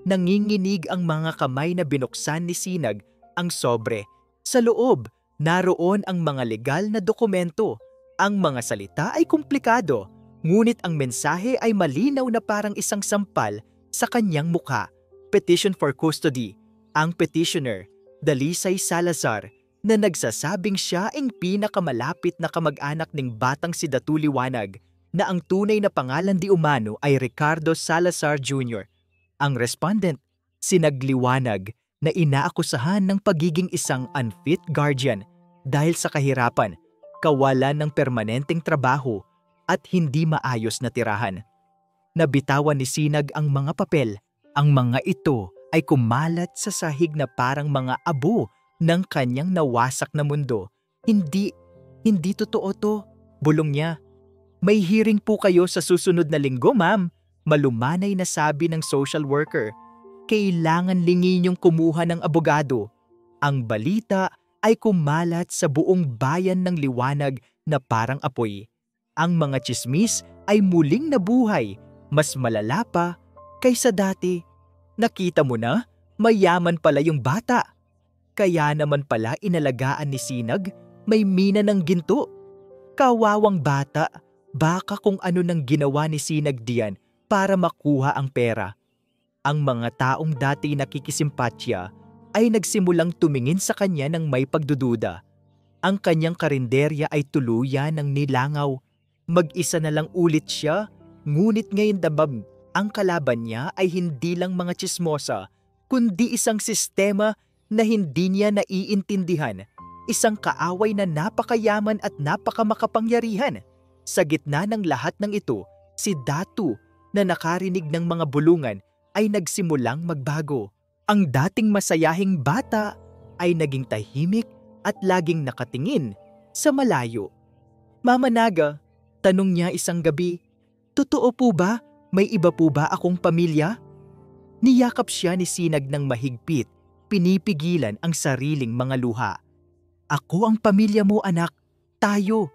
Nanginginig ang mga kamay na binuksan ni Sinag ang sobre. Sa loob, naroon ang mga legal na dokumento. Ang mga salita ay komplikado, ngunit ang mensahe ay malinaw na parang isang sampal sa kanyang mukha. Petition for custody. Ang petitioner, Dalisay Salazar, na nagsasabing siya ang pinakamalapit na kamag-anak ng batang si Datu Liwanag, na ang tunay na pangalan di umano ay Ricardo Salazar Jr. Ang respondent, Sinagliwanag, na inaakusahan ng pagiging isang unfit guardian dahil sa kahirapan, kawalan ng permanenteng trabaho, at hindi maayos na tirahan. Nabitawan ni Sinag ang mga papel. Ang mga ito ay kumalat sa sahig na parang mga abo ng kanyang nawasak na mundo. Hindi totoo to," bulong niya. "May hearing po kayo sa susunod na linggo, ma'am," malumanay na sabi ng social worker. "Kailangan lingin niyong kumuha ng abogado." Ang balita ay kumalat sa buong bayan ng Liwanag na parang apoy. Ang mga tsismis ay muling nabuhay, mas malala pa kaysa dati. "Nakita mo na, mayaman pala yung bata. Kaya naman pala inalagaan ni Sinag, may mina ng ginto. Kawawang bata, baka kung ano nang ginawa ni Sinag diyan para makuha ang pera." Ang mga taong dati nakikisimpatya ay nagsimulang tumingin sa kanya ng may pagdududa. Ang kanyang karinderya ay tuluyan ng nilangaw. Mag-isa na lang ulit siya, ngunit ngayon dabab ang kalaban niya ay hindi lang mga tsismosa, kundi isang sistema na hindi niya naiintindihan, isang kaaway na napakayaman at napakamakapangyarihan. Sa gitna ng lahat ng ito, si Datu na nakarinig ng mga bulungan ay nagsimulang magbago. Ang dating masayahing bata ay naging tahimik at laging nakatingin sa malayo. "Mama Naga," tanong niya isang gabi, "totoo po ba? May iba po ba akong pamilya?" Niyakap siya ni Sinag ng mahigpit, pinipigilan ang sariling mga luha. "Ako ang pamilya mo, anak. Tayo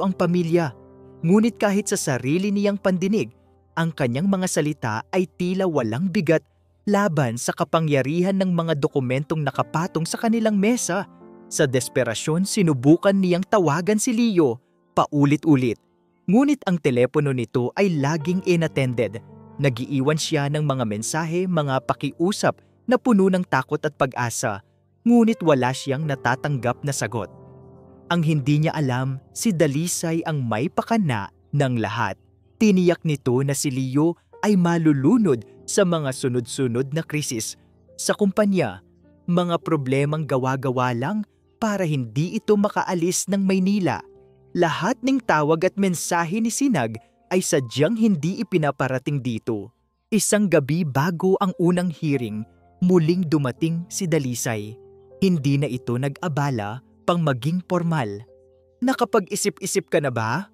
ang pamilya." Ngunit kahit sa sarili niyang pandinig, ang kanyang mga salita ay tila walang bigat laban sa kapangyarihan ng mga dokumentong nakapatong sa kanilang mesa. Sa desperasyon, sinubukan niyang tawagan si Leo paulit-ulit. Ngunit ang telepono nito ay laging unattended. Nagiiwan siya ng mga mensahe, mga pakiusap na puno ng takot at pag-asa, ngunit wala siyang natatanggap na sagot. Ang hindi niya alam, si Dalisay ang may pakana ng lahat. Tiniyak nito na si Leo ay malulunod sa mga sunod-sunod na krisis sa kumpanya, mga problemang gawa-gawa lang para hindi ito makaalis ng Maynila. Lahat ng tawag at mensahe ni Sinag ay sadyang hindi ipinaparating dito. Isang gabi bago ang unang hearing, muling dumating si Dalisay. Hindi na ito nag-abala pang maging formal. "Nakapag-isip-isip ka na ba?"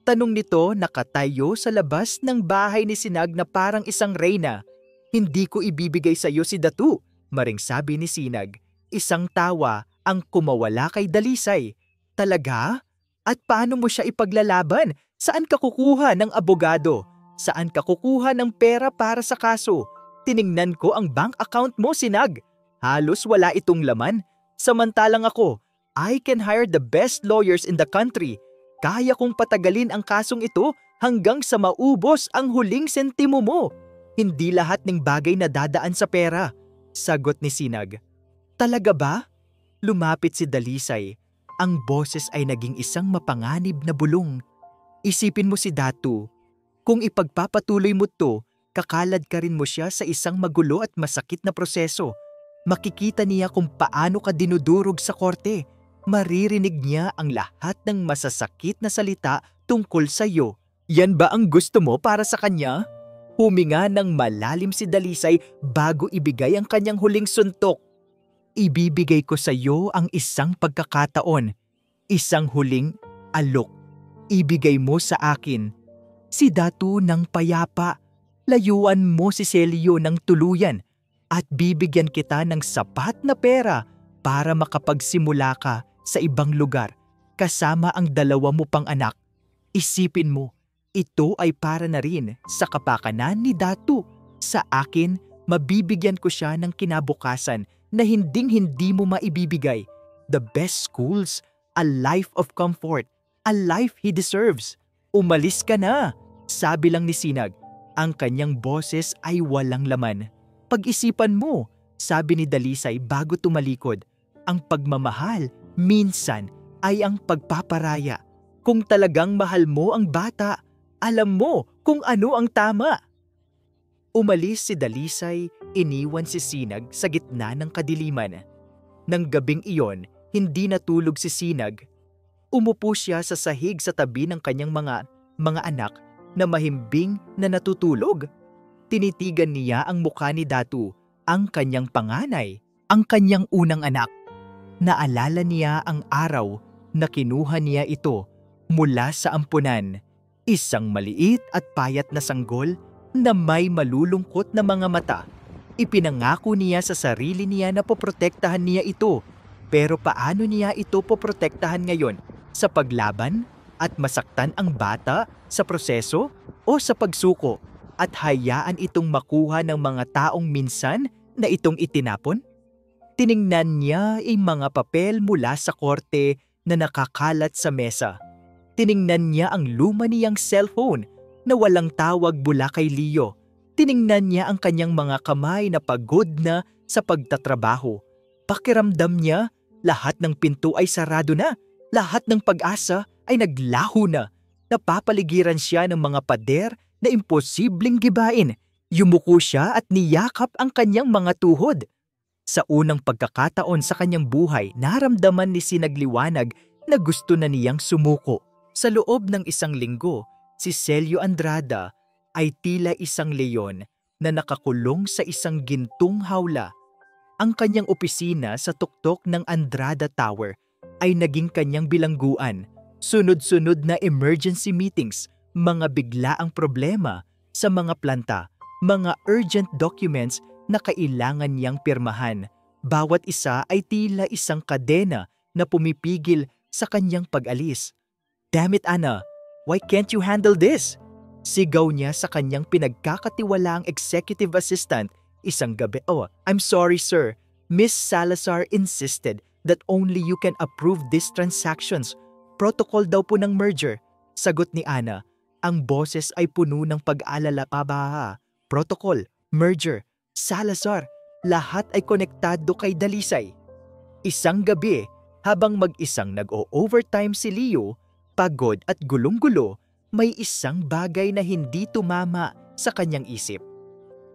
Tanong nito nakatayo sa labas ng bahay ni Sinag na parang isang reyna. "Hindi ko ibibigay sa iyo si Datu," maring sabi ni Sinag. Isang tawa ang kumawala kay Dalisay. "Talaga? At paano mo siya ipaglalaban? Saan ka kukuha ng abogado? Saan ka kukuha ng pera para sa kaso? Tiningnan ko ang bank account mo, Sinag. Halos wala itong laman. Samantalang ako, I can hire the best lawyers in the country. Kaya kong patagalin ang kasong ito hanggang sa maubos ang huling sentimo mo. Hindi lahat ng bagay na dadaan sa pera," sagot ni Sinag. "Talaga ba?" Lumapit si Dalisay. Ang boses ay naging isang mapanganib na bulong. "Isipin mo si Datu. Kung ipagpapatuloy mo to, kakalad ka rin mo siya sa isang magulo at masakit na proseso. Makikita niya kung paano ka dinudurog sa korte. Maririnig niya ang lahat ng masasakit na salita tungkol sa iyo. Yan ba ang gusto mo para sa kanya?" Huminga ng malalim si Dalisay bago ibigay ang kanyang huling suntok. "Ibibigay ko sa iyo ang isang pagkakataon, isang huling alok. Ibigay mo sa akin si Datu ng payapa. Layuan mo si Celio ng tuluyan at bibigyan kita ng sapat na pera para makapagsimula ka sa ibang lugar kasama ang 2 mo pang anak. Isipin mo, ito ay para na rin sa kapakanan ni Datu. Sa akin, mabibigyan ko siya ng kinabukasan na hinding-hindi mo maibibigay. The best schools, a life of comfort, a life he deserves. Umalis ka na," sabi lang ni Sinag. Ang kanyang boses ay walang laman. "Pag-isipan mo," sabi ni Dalisay bago tumalikod. "Ang pagmamahal minsan ay ang pagpaparaya. Kung talagang mahal mo ang bata, alam mo kung ano ang tama." Umalis si Dalisay, iniwan si Sinag sa gitna ng kadiliman. Nang gabing iyon, hindi natulog si Sinag. Umupo siya sa sahig sa tabi ng kanyang mga anak na mahimbing na natutulog. Tinitigan niya ang mukha ni Datu, ang kanyang panganay, ang kanyang unang anak. Naalala niya ang araw na kinuha niya ito mula sa ampunan. Isang maliit at payat na sanggol na may malulungkot na mga mata. Ipinangako niya sa sarili niya na poprotektahan niya ito. Pero paano niya ito poprotektahan ngayon? Sa paglaban at masaktan ang bata sa proseso o sa pagsuko at hayaan itong makuha ng mga taong minsan na itong itinapon? Tiningnan niya ang mga papel mula sa korte na nakakalat sa mesa. Tiningnan niya ang luma niyang cellphone na walang tawag mula kay Leo. Tiningnan niya ang kanyang mga kamay na pagod na sa pagtatrabaho. Pakiramdam niya, lahat ng pinto ay sarado na. Lahat ng pag-asa ay naglaho na. Napapaligiran siya ng mga pader na imposibleng gibain. Yumuko siya at niyakap ang kanyang mga tuhod. Sa unang pagkakataon sa kanyang buhay, naramdaman ni Sinagliwanag na gusto na niyang sumuko. Sa loob ng isang linggo, si Celio Andrada ay tila isang leon na nakakulong sa isang gintong hawla. Ang kanyang opisina sa tuktok ng Andrada Tower ay naging kanyang bilangguan. Sunod-sunod na emergency meetings, mga biglaang problema sa mga planta, mga urgent documents na kailangan niyang pirmahan. Bawat isa ay tila isang kadena na pumipigil sa kanyang pag-alis. "Damn it, Ana! Why can't you handle this?" Sigaw niya sa kanyang pinagkakatiwalaang executive assistant isang gabi. "Oh, I'm sorry sir. Miss Salazar insisted that only you can approve these transactions. Protocol daw po ng merger. Sagot ni Ana, ang boses ay puno ng pag-alala. Pabaha, protocol, merger, Salazar, lahat ay konektado kay Dalisay. Isang gabi, habang mag-isang nag-o-overtime si Leo, pagod at gulong-gulo, may isang bagay na hindi tumama sa kanyang isip.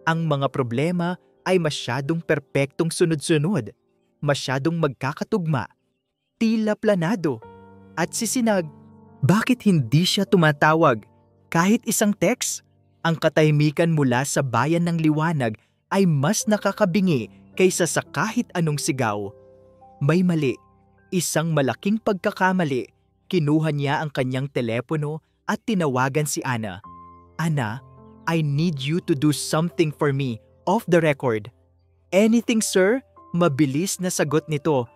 Ang mga problema ay masyadong perpektong sunod-sunod, masyadong magkakatugma, tila planado. At si Sinag, bakit hindi siya tumatawag? Kahit isang text? Ang katahimikan mula sa bayan ng liwanag ay mas nakakabingi kaysa sa kahit anong sigaw. May mali, isang malaking pagkakamali. Kinuha niya ang kanyang telepono at tinawagan si Ana. Ana, I need you to do something for me, off the record. Anything, sir? Mabilis na sagot nito.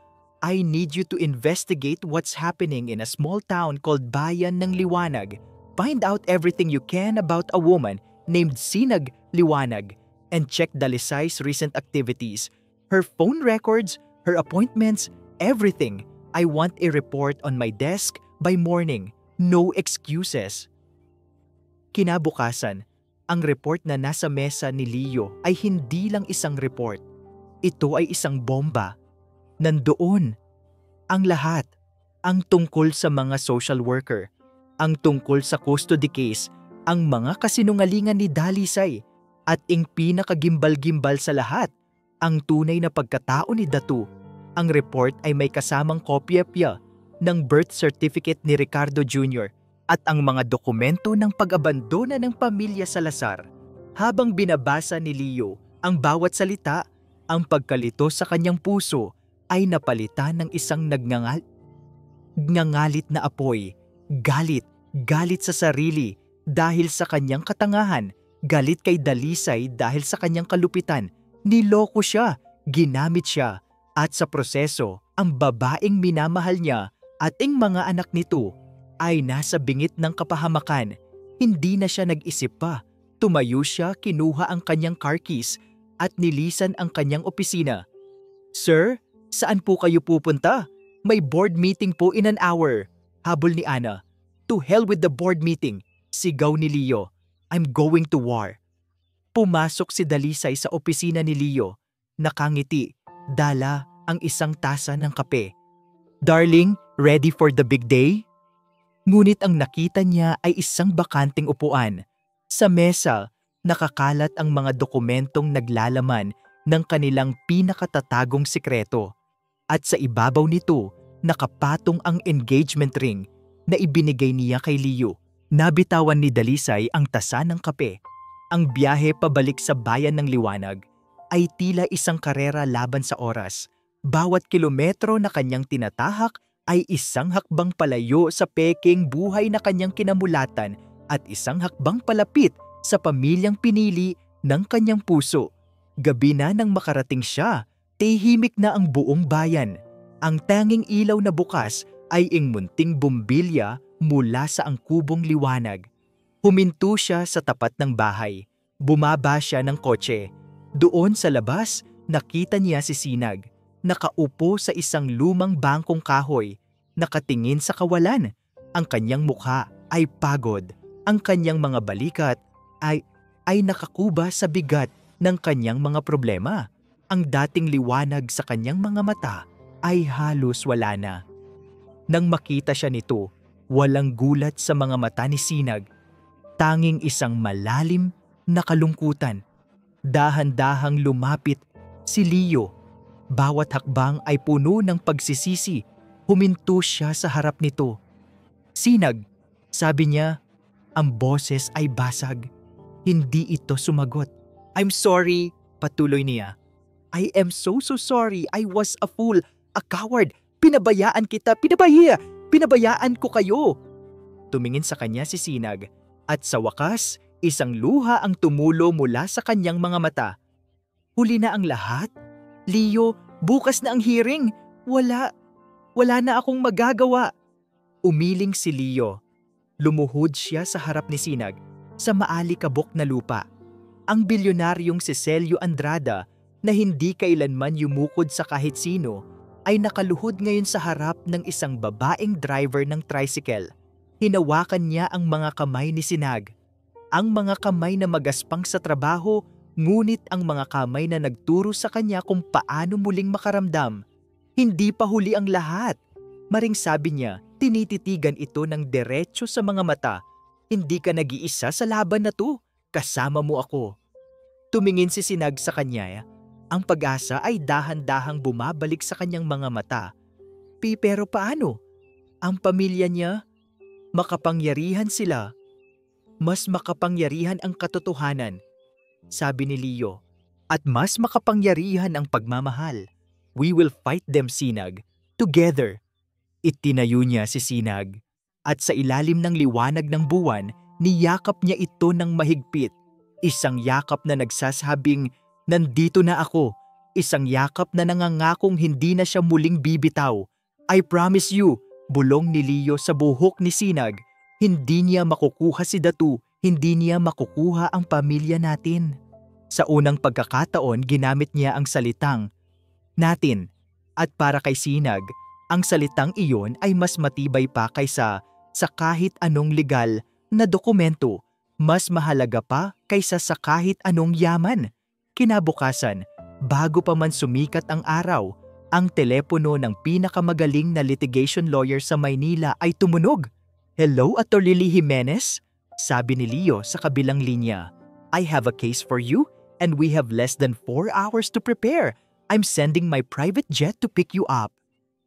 I need you to investigate what's happening in a small town called Bayan ng Liwanag. Find out everything you can about a woman named Sinag Liwanag and check Dalisay's recent activities. Her phone records, her appointments, everything. I want a report on my desk by morning. No excuses. Kinabukasan, ang report na nasa mesa ni Leo ay hindi lang isang report. Ito ay isang bomba. Nandoon ang lahat, ang tungkol sa mga social worker, ang tungkol sa custody case, ang mga kasinungalingan ni Dalisay, at ang pinakagimbal-gimbal sa lahat, ang tunay na pagkatao ni Datu. Ang report ay may kasamang kopya ng birth certificate ni Ricardo Jr. at ang mga dokumento ng pag-abandona ng pamilya Salazar. Habang binabasa ni Leo ang bawat salita, ang pagkalito sa kanyang puso ay napalitan ng isang nagngangalit na apoy. Galit sa sarili dahil sa kanyang katangahan, galit kay Dalisay dahil sa kanyang kalupitan. Niloko siya, ginamit siya, at sa proseso, ang babaeng minamahal niya at ang mga anak nito ay nasa bingit ng kapahamakan. Hindi na siya nag-isip pa. Tumayo siya, kinuha ang kanyang car keys at nilisan ang kanyang opisina. Sir, saan po kayo pupunta? May board meeting po in an hour. Habol ni Ana. To hell with the board meeting. Sigaw ni Leo. I'm going to war. Pumasok si Dalisay sa opisina ni Leo. Nakangiti. Dala ang isang tasa ng kape. Darling, ready for the big day? Ngunit ang nakita niya ay isang bakanteng upuan. Sa mesa, nakakalat ang mga dokumentong naglalaman ng kanilang pinakatatagong sikreto. At sa ibabaw nito, nakapatong ang engagement ring na ibinigay niya kay Leo. Nabitawan ni Dalisay ang tasa ng kape. Ang biyahe pabalik sa bayan ng liwanag ay tila isang karera laban sa oras. Bawat kilometro na kanyang tinatahak ay isang hakbang palayo sa peking buhay na kanyang kinamulatan at isang hakbang palapit sa pamilyang pinili ng kanyang puso. Gabi na nang makarating siya, tahimik na ang buong bayan. Ang tanging ilaw na bukas ay ang munting bumbilya mula sa angkubong liwanag. Huminto siya sa tapat ng bahay. Bumaba siya ng kotse. Doon sa labas, nakita niya si Sinag. Nakaupo sa isang lumang bangkong kahoy. Nakatingin sa kawalan. Ang kanyang mukha ay pagod. Ang kanyang mga balikat ay nakakuba sa bigat ng kanyang mga problema. Ang dating liwanag sa kanyang mga mata ay halos wala na. Nang makita siya nito, walang gulat sa mga mata ni Sinag. Tanging isang malalim na kalungkutan. Dahan-dahang lumapit si Leo. Bawat hakbang ay puno ng pagsisisi. Huminto siya sa harap nito. Sinag, sabi niya, ang boses ay basag. Hindi ito sumagot. I'm sorry, patuloy niya. I am so sorry. I was a fool, a coward. Pinabayaan kita, pinabayaan ko kayo. Tumingin sa kanya si Sinag at sa wakas, isang luha ang tumulo mula sa kanyang mga mata. Huli na ang lahat? Leo, bukas na ang hearing. Wala na akong magagawa. Umiling si Leo. Lumuhod siya sa harap ni Sinag sa maalikabok na lupa. Ang bilyonaryong si Celio Andrada na hindi kailanman yumukod sa kahit sino ay nakaluhod ngayon sa harap ng isang babaeng driver ng tricycle. Hinawakan niya ang mga kamay ni Sinag. Ang mga kamay na magaspang sa trabaho, ngunit ang mga kamay na nagturo sa kanya kung paano muling makaramdam. Hindi pa huli ang lahat. Maring sabi niya, tinititigan ito ng diretso sa mga mata. Hindi ka nag-iisa sa laban na to. Kasama mo ako. Tumingin si Sinag sa kanya. Ang pag-asa ay dahan-dahang bumabalik sa kanyang mga mata. Pero paano? Ang pamilya niya? Makapangyarihan sila. Mas makapangyarihan ang katotohanan, sabi ni Leo. At mas makapangyarihan ang pagmamahal. We will fight them, Sinag. Together. Itinayo niya si Sinag. At sa ilalim ng liwanag ng buwan, niyakap niya ito ng mahigpit. Isang yakap na nagsasabing, nandito na ako. Isang yakap na nangangakong hindi na siya muling bibitaw. I promise you, bulong ni Leo sa buhok ni Sinag. Hindi niya makukuha si Datu, hindi niya makukuha ang pamilya natin. Sa unang pagkakataon, ginamit niya ang salitang natin. At para kay Sinag, ang salitang iyon ay mas matibay pa kaysa sa kahit anong legal na dokumento. Mas mahalaga pa kaysa sa kahit anong yaman. Kinabukasan, bago pa man sumikat ang araw, ang telepono ng pinakamagaling na litigation lawyer sa Maynila ay tumunog. Hello, Atty. Lily Jimenez? Sabi ni Leo sa kabilang linya. I have a case for you and we have less than 4 hours to prepare. I'm sending my private jet to pick you up.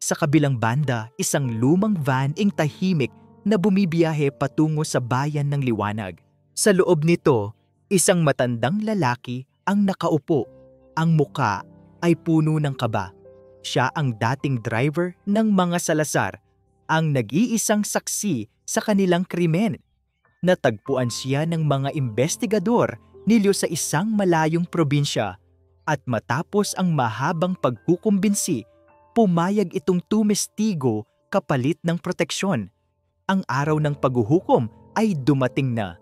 Sa kabilang banda, isang lumang van ing tahimik na bumibiyahe patungo sa bayan ng liwanag. Sa loob nito, isang matandang lalaki ang nakaupo. Ang muka ay puno ng kaba. Siya ang dating driver ng mga Salazar, ang nag-iisang saksi sa kanilang krimen. Natagpuan siya ng mga investigador nilyo sa isang malayong probinsya at matapos ang mahabang pagkukumbinsi, pumayag itong tumestigo kapalit ng proteksyon. Ang araw ng paghuhukom ay dumating na.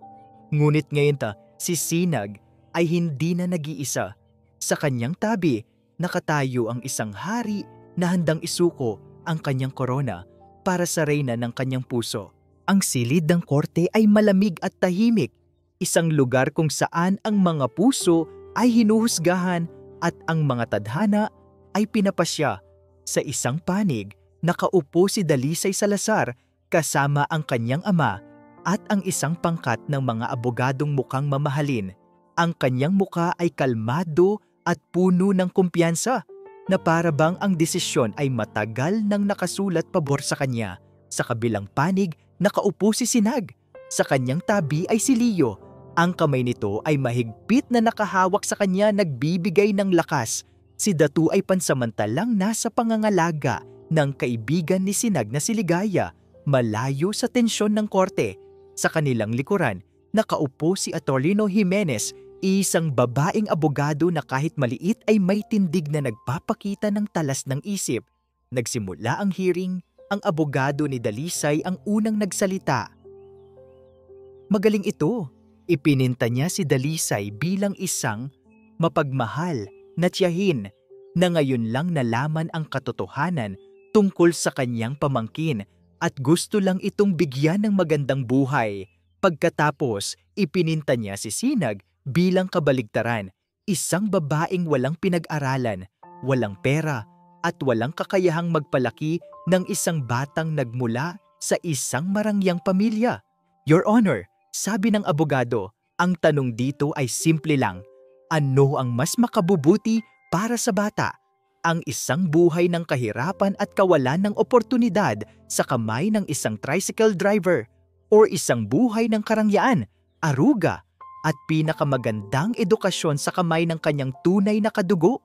Ngunit ngayon si Sinag ay hindi na nag-iisa. Sa kanyang tabi, nakatayo ang isang hari na handang isuko ang kanyang korona para sa reyna ng kanyang puso. Ang silid ng korte ay malamig at tahimik, isang lugar kung saan ang mga puso ay hinuhusgahan at ang mga tadhana ay pinapasya. Sa isang panig, nakaupo si Dalisay Salazar kasama ang kanyang ama at ang isang pangkat ng mga abogadong mukhang mamahalin. Ang kanyang muka ay kalmado at puno ng kumpiyansa na para bang ang desisyon ay matagal nang nakasulat pabor sa kanya. Sa kabilang panig, nakaupo si Sinag. Sa kanyang tabi ay si Leo. Ang kamay nito ay mahigpit na nakahawak sa kanya, nagbibigay ng lakas. Si Datu ay pansamantalang nasa pangangalaga ng kaibigan ni Sinag na si Ligaya, malayo sa tensyon ng korte. Sa kanilang likuran, nakaupo si Attorino Jimenez, isang babaeng abogado na kahit maliit ay may tindig na nagpapakita ng talas ng isip. Nagsimula ang hearing, ang abogado ni Dalisay ang unang nagsalita. Magaling ito. Ipininta niya si Dalisay bilang isang mapagmahal na tiyahin na ngayon lang nalaman ang katotohanan tungkol sa kanyang pamangkin at gusto lang itong bigyan ng magandang buhay. Pagkatapos, ipininta niya si Sinag bilang kabaligtaran, isang babaeng walang pinag-aralan, walang pera, at walang kakayahang magpalaki ng isang batang nagmula sa isang marangyang pamilya. Your Honor, sabi ng abogado, ang tanong dito ay simple lang. Ano ang mas makabubuti para sa bata? Ang isang buhay ng kahirapan at kawalan ng oportunidad sa kamay ng isang tricycle driver o isang buhay ng karangyaan, aruga, at pinakamagandang edukasyon sa kamay ng kanyang tunay na kadugo?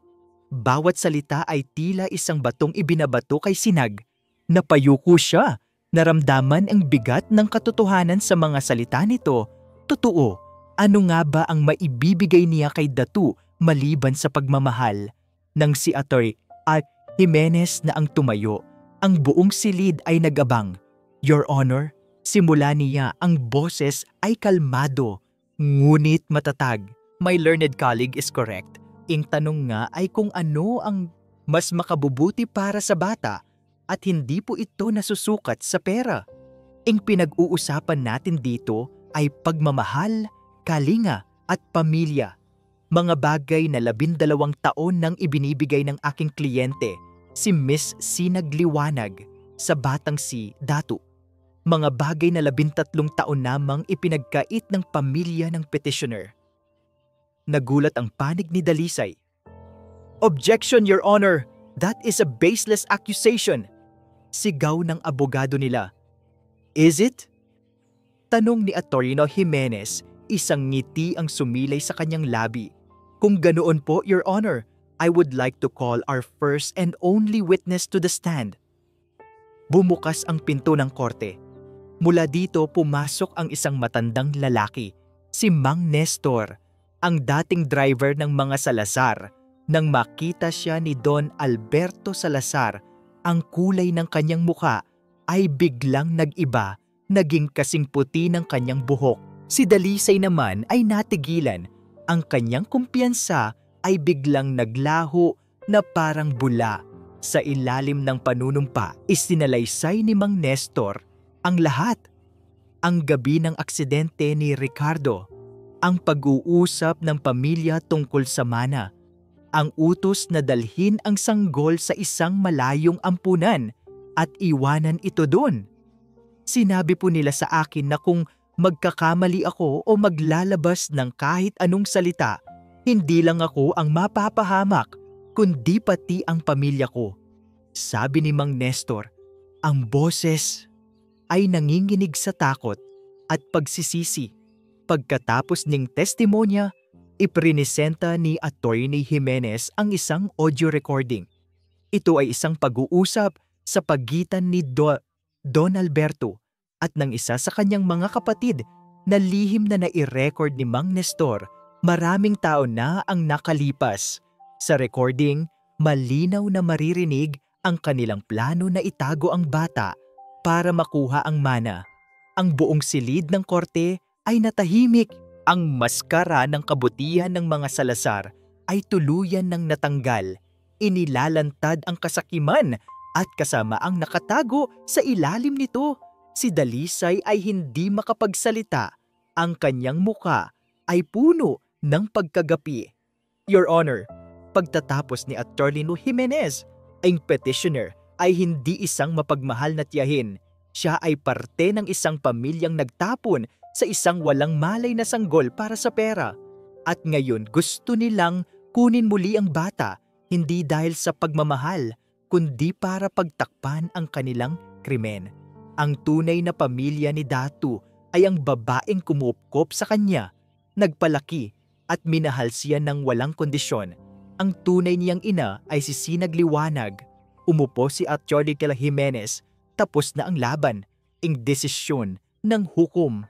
Bawat salita ay tila isang batong ibinabato kay Sinag. Napayuko siya. Naramdaman ang bigat ng katotohanan sa mga salita nito. Totoo, ano nga ba ang maibibigay niya kay Datu maliban sa pagmamahal? Nang si Atty. Jimenez na ang tumayo, ang buong silid ay nagabang. Your Honor, simula niya ang boses ay kalmado, ngunit matatag. My learned colleague is correct. Ang tanong nga ay kung ano ang mas makabubuti para sa bata at hindi po ito nasusukat sa pera. Ang pinag-uusapan natin dito ay pagmamahal, kalinga at pamilya. Mga bagay na 12 taon nang ibinibigay ng aking kliyente, si Miss Sinag Liwanag, sa batang si Datu. Mga bagay na 13 taon namang ipinagkait ng pamilya ng petitioner. Nagulat ang panig ni Dalisay. "Objection, Your Honor! That is a baseless accusation!" Sigaw ng abogado nila. "Is it?" Tanong ni Atorino Jimenez, isang ngiti ang sumilay sa kanyang labi. "Kung ganoon po, Your Honor, I would like to call our first and only witness to the stand." Bumukas ang pinto ng korte. Mula dito pumasok ang isang matandang lalaki, si Mang Nestor, ang dating driver ng mga Salazar. Nang makita siya ni Don Alberto Salazar, ang kulay ng kanyang muka ay biglang nag-iba, naging kasing puti ng kanyang buhok. Si Dalisay naman ay natigilan. Ang kanyang kumpiyansa ay biglang naglaho na parang bula. Sa ilalim ng panunumpa, isinalaysay ni Mang Nestor ang lahat. Ang gabi ng aksidente ni Ricardo, ang pag-uusap ng pamilya tungkol sa mana, ang utos na dalhin ang sanggol sa isang malayong ampunan at iwanan ito doon. Sinabi po nila sa akin na kung magkakamali ako o maglalabas ng kahit anong salita, hindi lang ako ang mapapahamak, kundi pati ang pamilya ko. Sabi ni Mang Nestor, ang boses ay nanginginig sa takot at pagsisisi. Pagkatapos ng testimonya, iprinisenta ni Attorney Jimenez ang isang audio recording. Ito ay isang pag-uusap sa pagitan ni Don Alberto at ng isa sa kanyang mga kapatid na lihim na nai-record ni Mang Nestor. Maraming taon na ang nakalipas. Sa recording, malinaw na maririnig ang kanilang plano na itago ang bata para makuha ang mana. Ang buong silid ng korte ay natahimik. Ang maskara ng kabutihan ng mga Salazar ay tuluyan ng natanggal. Inilalantad ang kasakiman at kasama ang nakatago sa ilalim nito. Si Dalisay ay hindi makapagsalita. Ang kanyang muka ay puno ng pagkagapi. Your Honor, pagtatapos ni Attorney Jimenez, ang petitioner ay hindi isang mapagmahal na tiyahin. Siya ay parte ng isang pamilyang nagtapon sa isang walang malay na sanggol para sa pera. At ngayon gusto nilang kunin muli ang bata, hindi dahil sa pagmamahal, kundi para pagtakpan ang kanilang krimen. Ang tunay na pamilya ni Datu ay ang babaeng kumupkop sa kanya, nagpalaki at minahal siya ng walang kondisyon. Ang tunay niyang ina ay si Sinag Liwanag. Umupo si Atty. Jimenez, tapos na ang laban. Ang desisyon ng hukom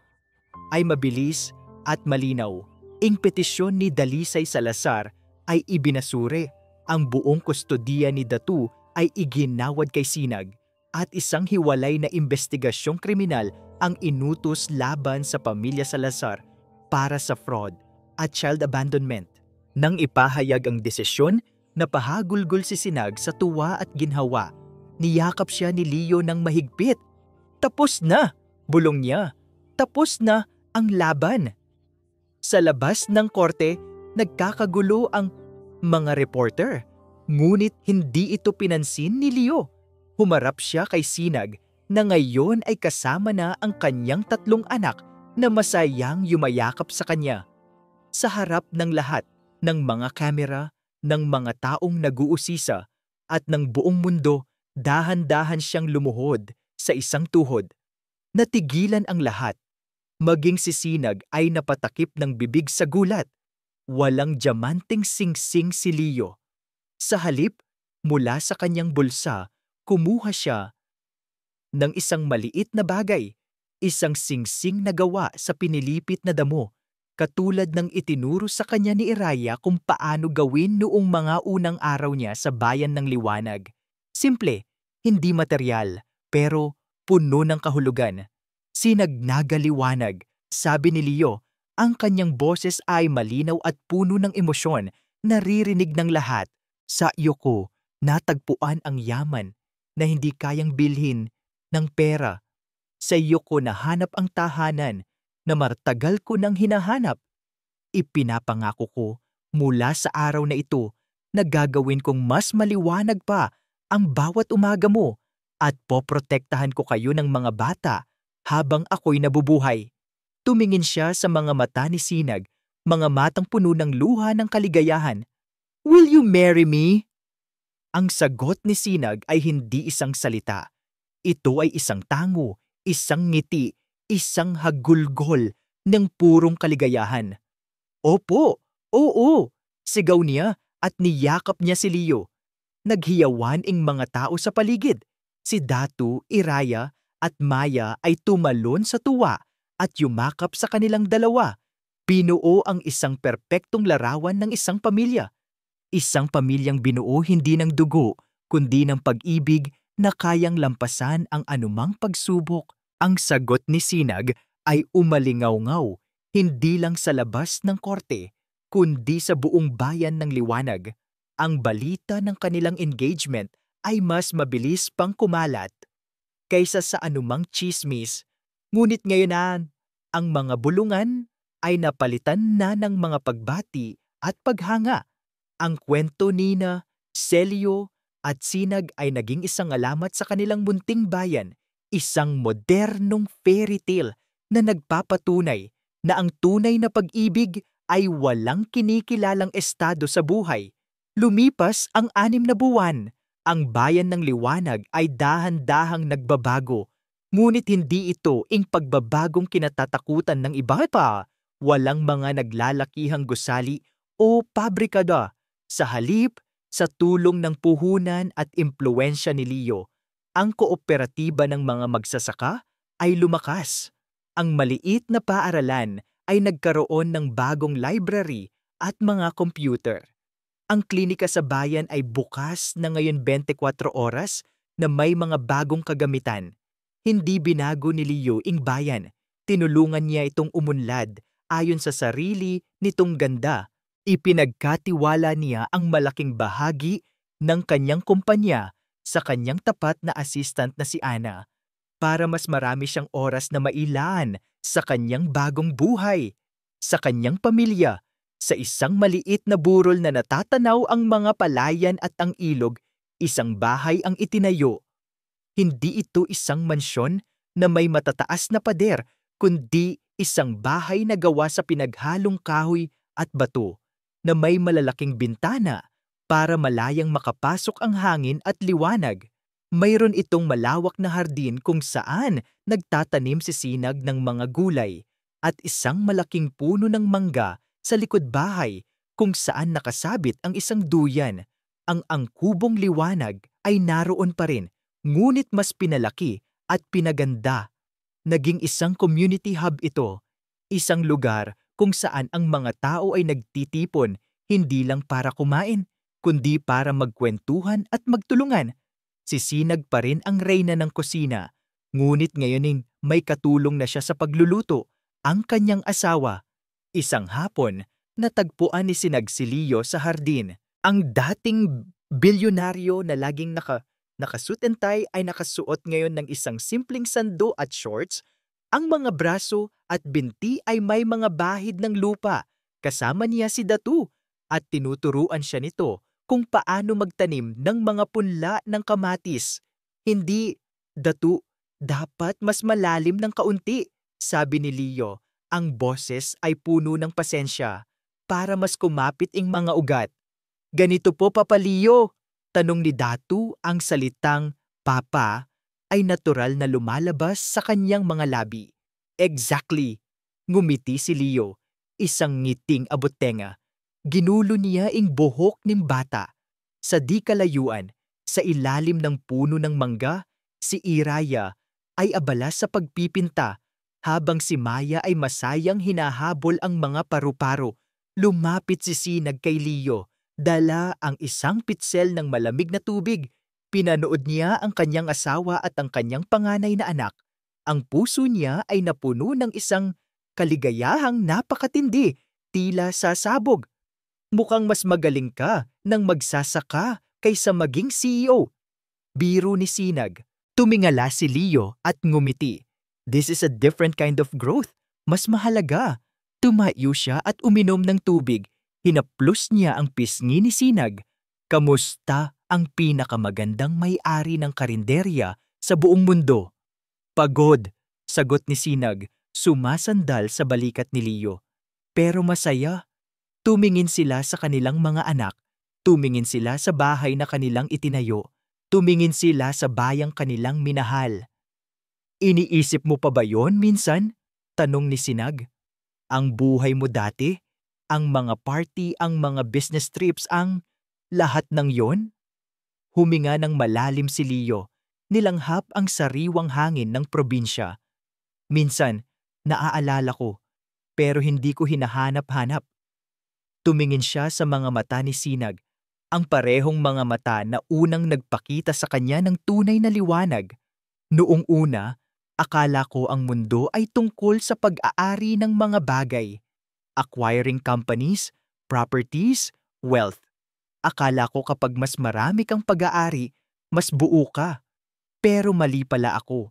ay mabilis at malinaw. Ang petisyon ni Dalisay Salazar ay ibinasure. Ang buong kustodiya ni Datu ay iginawad kay Sinag at isang hiwalay na investigasyong kriminal ang inutos laban sa pamilya Salazar para sa fraud at child abandonment. Nang ipahayag ang desisyon, napahagulgol si Sinag sa tuwa at ginhawa. Niyakap siya ni Leo ng mahigpit. Tapos na, bulong niya. Tapos na ang laban. Sa labas ng korte, nagkakagulo ang mga reporter. Ngunit hindi ito pinansin ni Leo. Humarap siya kay Sinag na ngayon ay kasama na ang kanyang 3 anak na masayang yumayakap sa kanya. Sa harap ng lahat ng mga kamera, ng mga taong nag-uusisa at ng buong mundo, dahan-dahan siyang lumuhod sa isang tuhod. Natigilan ang lahat. Maging si Sinag ay napatakip ng bibig sa gulat. Walang diamanting singsing si Leo. Sa halip, mula sa kanyang bulsa, kumuha siya ng isang maliit na bagay, isang singsing na gawa sa pinilipit na damo, katulad ng itinuro sa kanya ni Iraya kung paano gawin noong mga unang araw niya sa bayan ng Liwanag. Simple, hindi material, pero puno ng kahulugan. Sinag Nagaliwanag, sabi ni Leo, ang kanyang boses ay malinaw at puno ng emosyon, naririnig ng lahat. Sa iyo ko, natagpuan ang yaman na hindi kayang bilhin ng pera. Sa iyo ko nahanap ang tahanan na martagal ko nang hinahanap. Ipinapangako ko mula sa araw na ito na gagawin kong mas maliwanag pa ang bawat umaga mo at poprotektahan ko kayo ng mga bata habang ako'y nabubuhay. Tumingin siya sa mga mata ni Sinag, mga matang puno ng luha ng kaligayahan. Will you marry me? Ang sagot ni Sinag ay hindi isang salita. Ito ay isang tango, isang ngiti, isang hagulgol ng purong kaligayahan. Opo, oo, sigaw niya at niyakap niya si Leo. Naghiyawan ang mga tao sa paligid. Si Datu, Iraya at Maya ay tumalon sa tuwa at yumakap sa kanilang dalawa. Binuo ang isang perpektong larawan ng isang pamilya. Isang pamilyang binuo hindi ng dugo, kundi ng pag-ibig na kayang lampasan ang anumang pagsubok. Ang sagot ni Sinag ay umalingaw-ngaw, hindi lang sa labas ng korte, kundi sa buong bayan ng liwanag. Ang balita ng kanilang engagement ay mas mabilis pang kumalat kaysa sa anumang tsismis. Ngunit ngayon ang mga bulungan ay napalitan na ng mga pagbati at paghanga. Ang kwento nina, Celio at Sinag ay naging isang alamat sa kanilang munting bayan, isang modernong fairy tale na nagpapatunay na ang tunay na pag-ibig ay walang kinikilalang estado sa buhay. Lumipas ang 6 na buwan. Ang bayan ng liwanag ay dahan-dahang nagbabago. Ngunit hindi ito ang pagbabagong kinatatakutan ng iba pa. Walang mga naglalakihang gusali o pabrikada. Sa halip, sa tulong ng puhunan at impluwensya ni Leo, ang kooperatiba ng mga magsasaka ay lumakas. Ang maliit na paaralan ay nagkaroon ng bagong library at mga computer. Ang klinika sa bayan ay bukas na ngayon 24 oras na may mga bagong kagamitan. Hindi binago ni Leo ang bayan. Tinulungan niya itong umunlad ayon sa sarili nitong ganda. Ipinagkatiwala niya ang malaking bahagi ng kanyang kumpanya sa kanyang tapat na assistant na si Ana para mas marami siyang oras na mailaan sa kanyang bagong buhay, sa kanyang pamilya. Sa isang maliit na burol na natatanaw ang mga palayan at ang ilog, isang bahay ang itinayo. Hindi ito isang mansyon na may matataas na pader, kundi isang bahay na gawa sa pinaghalong kahoy at bato, na may malalaking bintana para malayang makapasok ang hangin at liwanag. Mayroon itong malawak na hardin kung saan nagtatanim si Sinag ng mga gulay at isang malaking puno ng mangga sa likod bahay kung saan nakasabit ang isang duyan. Ang angkubong liwanag ay naroon pa rin, ngunit mas pinalaki at pinaganda. Naging isang community hub ito, isang lugar kung saan ang mga tao ay nagtitipon hindi lang para kumain, kundi para magkwentuhan at magtulungan. Si Sinag pa rin ang reyna ng kusina, ngunit ngayon may katulong na siya sa pagluluto, ang kanyang asawa. Isang hapon, natagpuan ni Sinag si Leo sa hardin. Ang dating bilyonaryo na laging nakasuit and tie ay nakasuot ngayon ng isang simpleng sando at shorts. Ang mga braso at binti ay may mga bahid ng lupa. Kasama niya si Datu at tinuturuan siya nito kung paano magtanim ng mga punla ng kamatis. Hindi, Datu, dapat mas malalim ng kaunti, sabi ni Leo. Ang boses ay puno ng pasensya para mas kumapit ang mga ugat. Ganito po, Papa Leo, tanong ni Datu. Ang salitang Papa ay natural na lumalabas sa kanyang mga labi. Exactly, ngumiti si Leo, isang ngiting abot-tenga. Ginulo niya ang buhok ng bata. Sa di kalayuan, sa ilalim ng puno ng mangga, si Iraya ay abala sa pagpipinta. Habang si Maya ay masayang hinahabol ang mga paru-paro, lumapit si Sinag kay Leo. Dala ang isang pitsel ng malamig na tubig. Pinanood niya ang kanyang asawa at ang kanyang panganay na anak. Ang puso niya ay napuno ng isang kaligayahang napakatindi, tila sasabog. Mukhang mas magaling ka nang magsasaka kaysa maging CEO. Biro ni Sinag. Tumingala si Leo at ngumiti. This is a different kind of growth. Mas mahalaga. Tumayo siya at uminom ng tubig. Hinaplos niya ang pisngi ni Sinag. Kamusta ang pinakamagandang may-ari ng karinderya sa buong mundo? Pagod, sagot ni Sinag, sumasandal sa balikat ni Leo. Pero masaya. Tumingin sila sa kanilang mga anak. Tumingin sila sa bahay na kanilang itinayo. Tumingin sila sa bayang kanilang minahal. Iniisip mo pa ba yon minsan? Tanong ni Sinag. Ang buhay mo dati? Ang mga party, ang mga business trips, ang lahat ng yon? Huminga ng malalim si Leo. Nilanghap ang sariwang hangin ng probinsya. Minsan, naaalala ko, pero hindi ko hinahanap-hanap. Tumingin siya sa mga mata ni Sinag, ang parehong mga mata na unang nagpakita sa kanya ng tunay na liwanag. Noong una, akala ko ang mundo ay tungkol sa pag-aari ng mga bagay. Acquiring companies, properties, wealth. Akala ko kapag mas marami kang pag-aari, mas buo ka. Pero mali pala ako.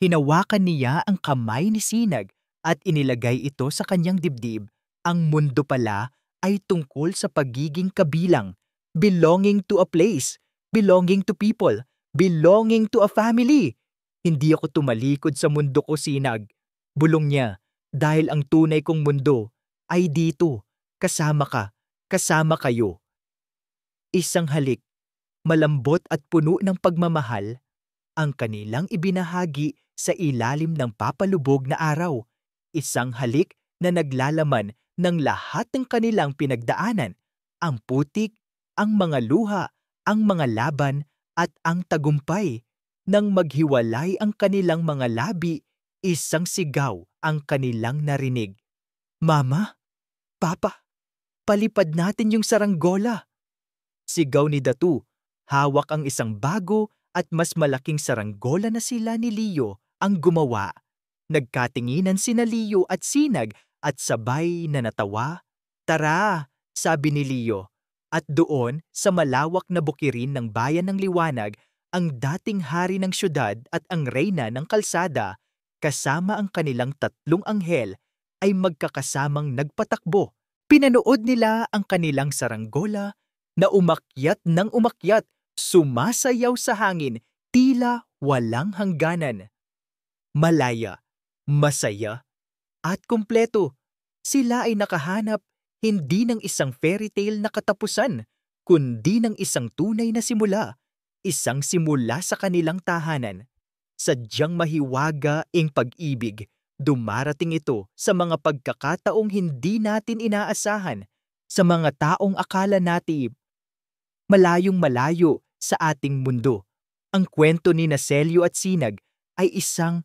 Hinawakan niya ang kamay ni Sinag at inilagay ito sa kanyang dibdib. Ang mundo pala ay tungkol sa pagiging kabilang, belonging to a place, belonging to people, belonging to a family. Hindi ako tumalikod sa mundo ko, Sinag. Bulong niya, dahil ang tunay kong mundo ay dito, kasama ka, kasama kayo. Isang halik, malambot at puno ng pagmamahal, ang kanilang ibinahagi sa ilalim ng papalubog na araw. Isang halik na naglalaman ng lahat ng kanilang pinagdaanan, ang putik, ang mga luha, ang mga laban at ang tagumpay. Nang maghiwalay ang kanilang mga labi, isang sigaw ang kanilang narinig. Mama, Papa, palipad natin yung saranggola. Sigaw ni Datu, hawak ang isang bago at mas malaking saranggola na sila ni Leo ang gumawa. Nagkatinginan sina Leo at Sinag at sabay na natawa. Tara, sabi ni Leo. At doon sa malawak na bukirin ng bayan ng liwanag, ang dating hari ng syudad at ang reyna ng kalsada, kasama ang kanilang tatlong anghel, ay magkakasamang nagpatakbo. Pinanood nila ang kanilang saranggola na umakyat ng umakyat, sumasayaw sa hangin, tila walang hangganan. Malaya, masaya, at kumpleto. Sila ay nakahanap hindi ng isang fairy tale na katapusan, kundi ng isang tunay na simula. Isang simula sa kanilang tahanan. Sadyang mahiwaga ang pag-ibig. Dumarating ito sa mga pagkakataong hindi natin inaasahan, sa mga taong akala natin malayong malayo sa ating mundo. Ang kwento ni Celio at Sinag ay isang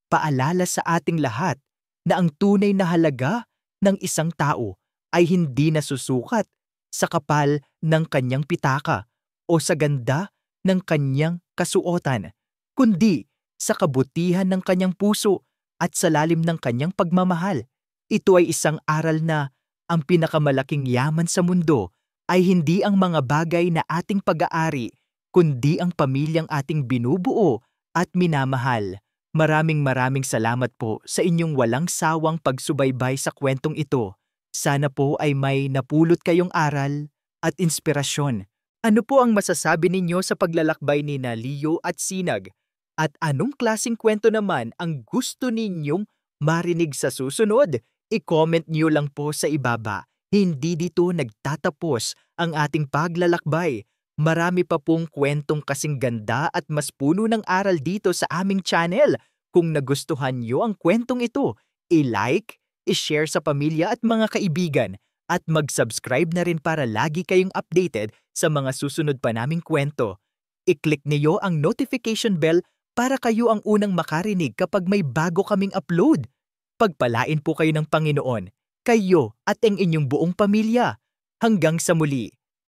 paalala sa ating lahat na ang tunay na halaga ng isang tao ay hindi nasusukat sa kapal ng kanyang pitaka o sa ganda ng kanyang kasuotan, kundi sa kabutihan ng kanyang puso at sa lalim ng kanyang pagmamahal. Ito ay isang aral na ang pinakamalaking yaman sa mundo ay hindi ang mga bagay na ating pag-aari, kundi ang pamilyang ating binubuo at minamahal. Maraming salamat po sa inyong walang sawang pagsubaybay sa kwentong ito. Sana po ay may napulot kayong aral at inspirasyon. Ano po ang masasabi ninyo sa paglalakbay ni Leo at Sinag? At anong klaseng kwento naman ang gusto ninyong marinig sa susunod? I-comment nyo lang po sa ibaba. Hindi dito nagtatapos ang ating paglalakbay. Marami pa pong kwentong kasing ganda at mas puno ng aral dito sa aming channel. Kung nagustuhan nyo ang kwentong ito, i-like, i-share sa pamilya at mga kaibigan, at mag-subscribe na rin para lagi kayong updated sa mga susunod pa naming kwento. I-click niyo ang notification bell para kayo ang unang makarinig kapag may bago kaming upload. Pagpalain po kayo ng Panginoon, kayo at ang inyong buong pamilya. Hanggang sa muli.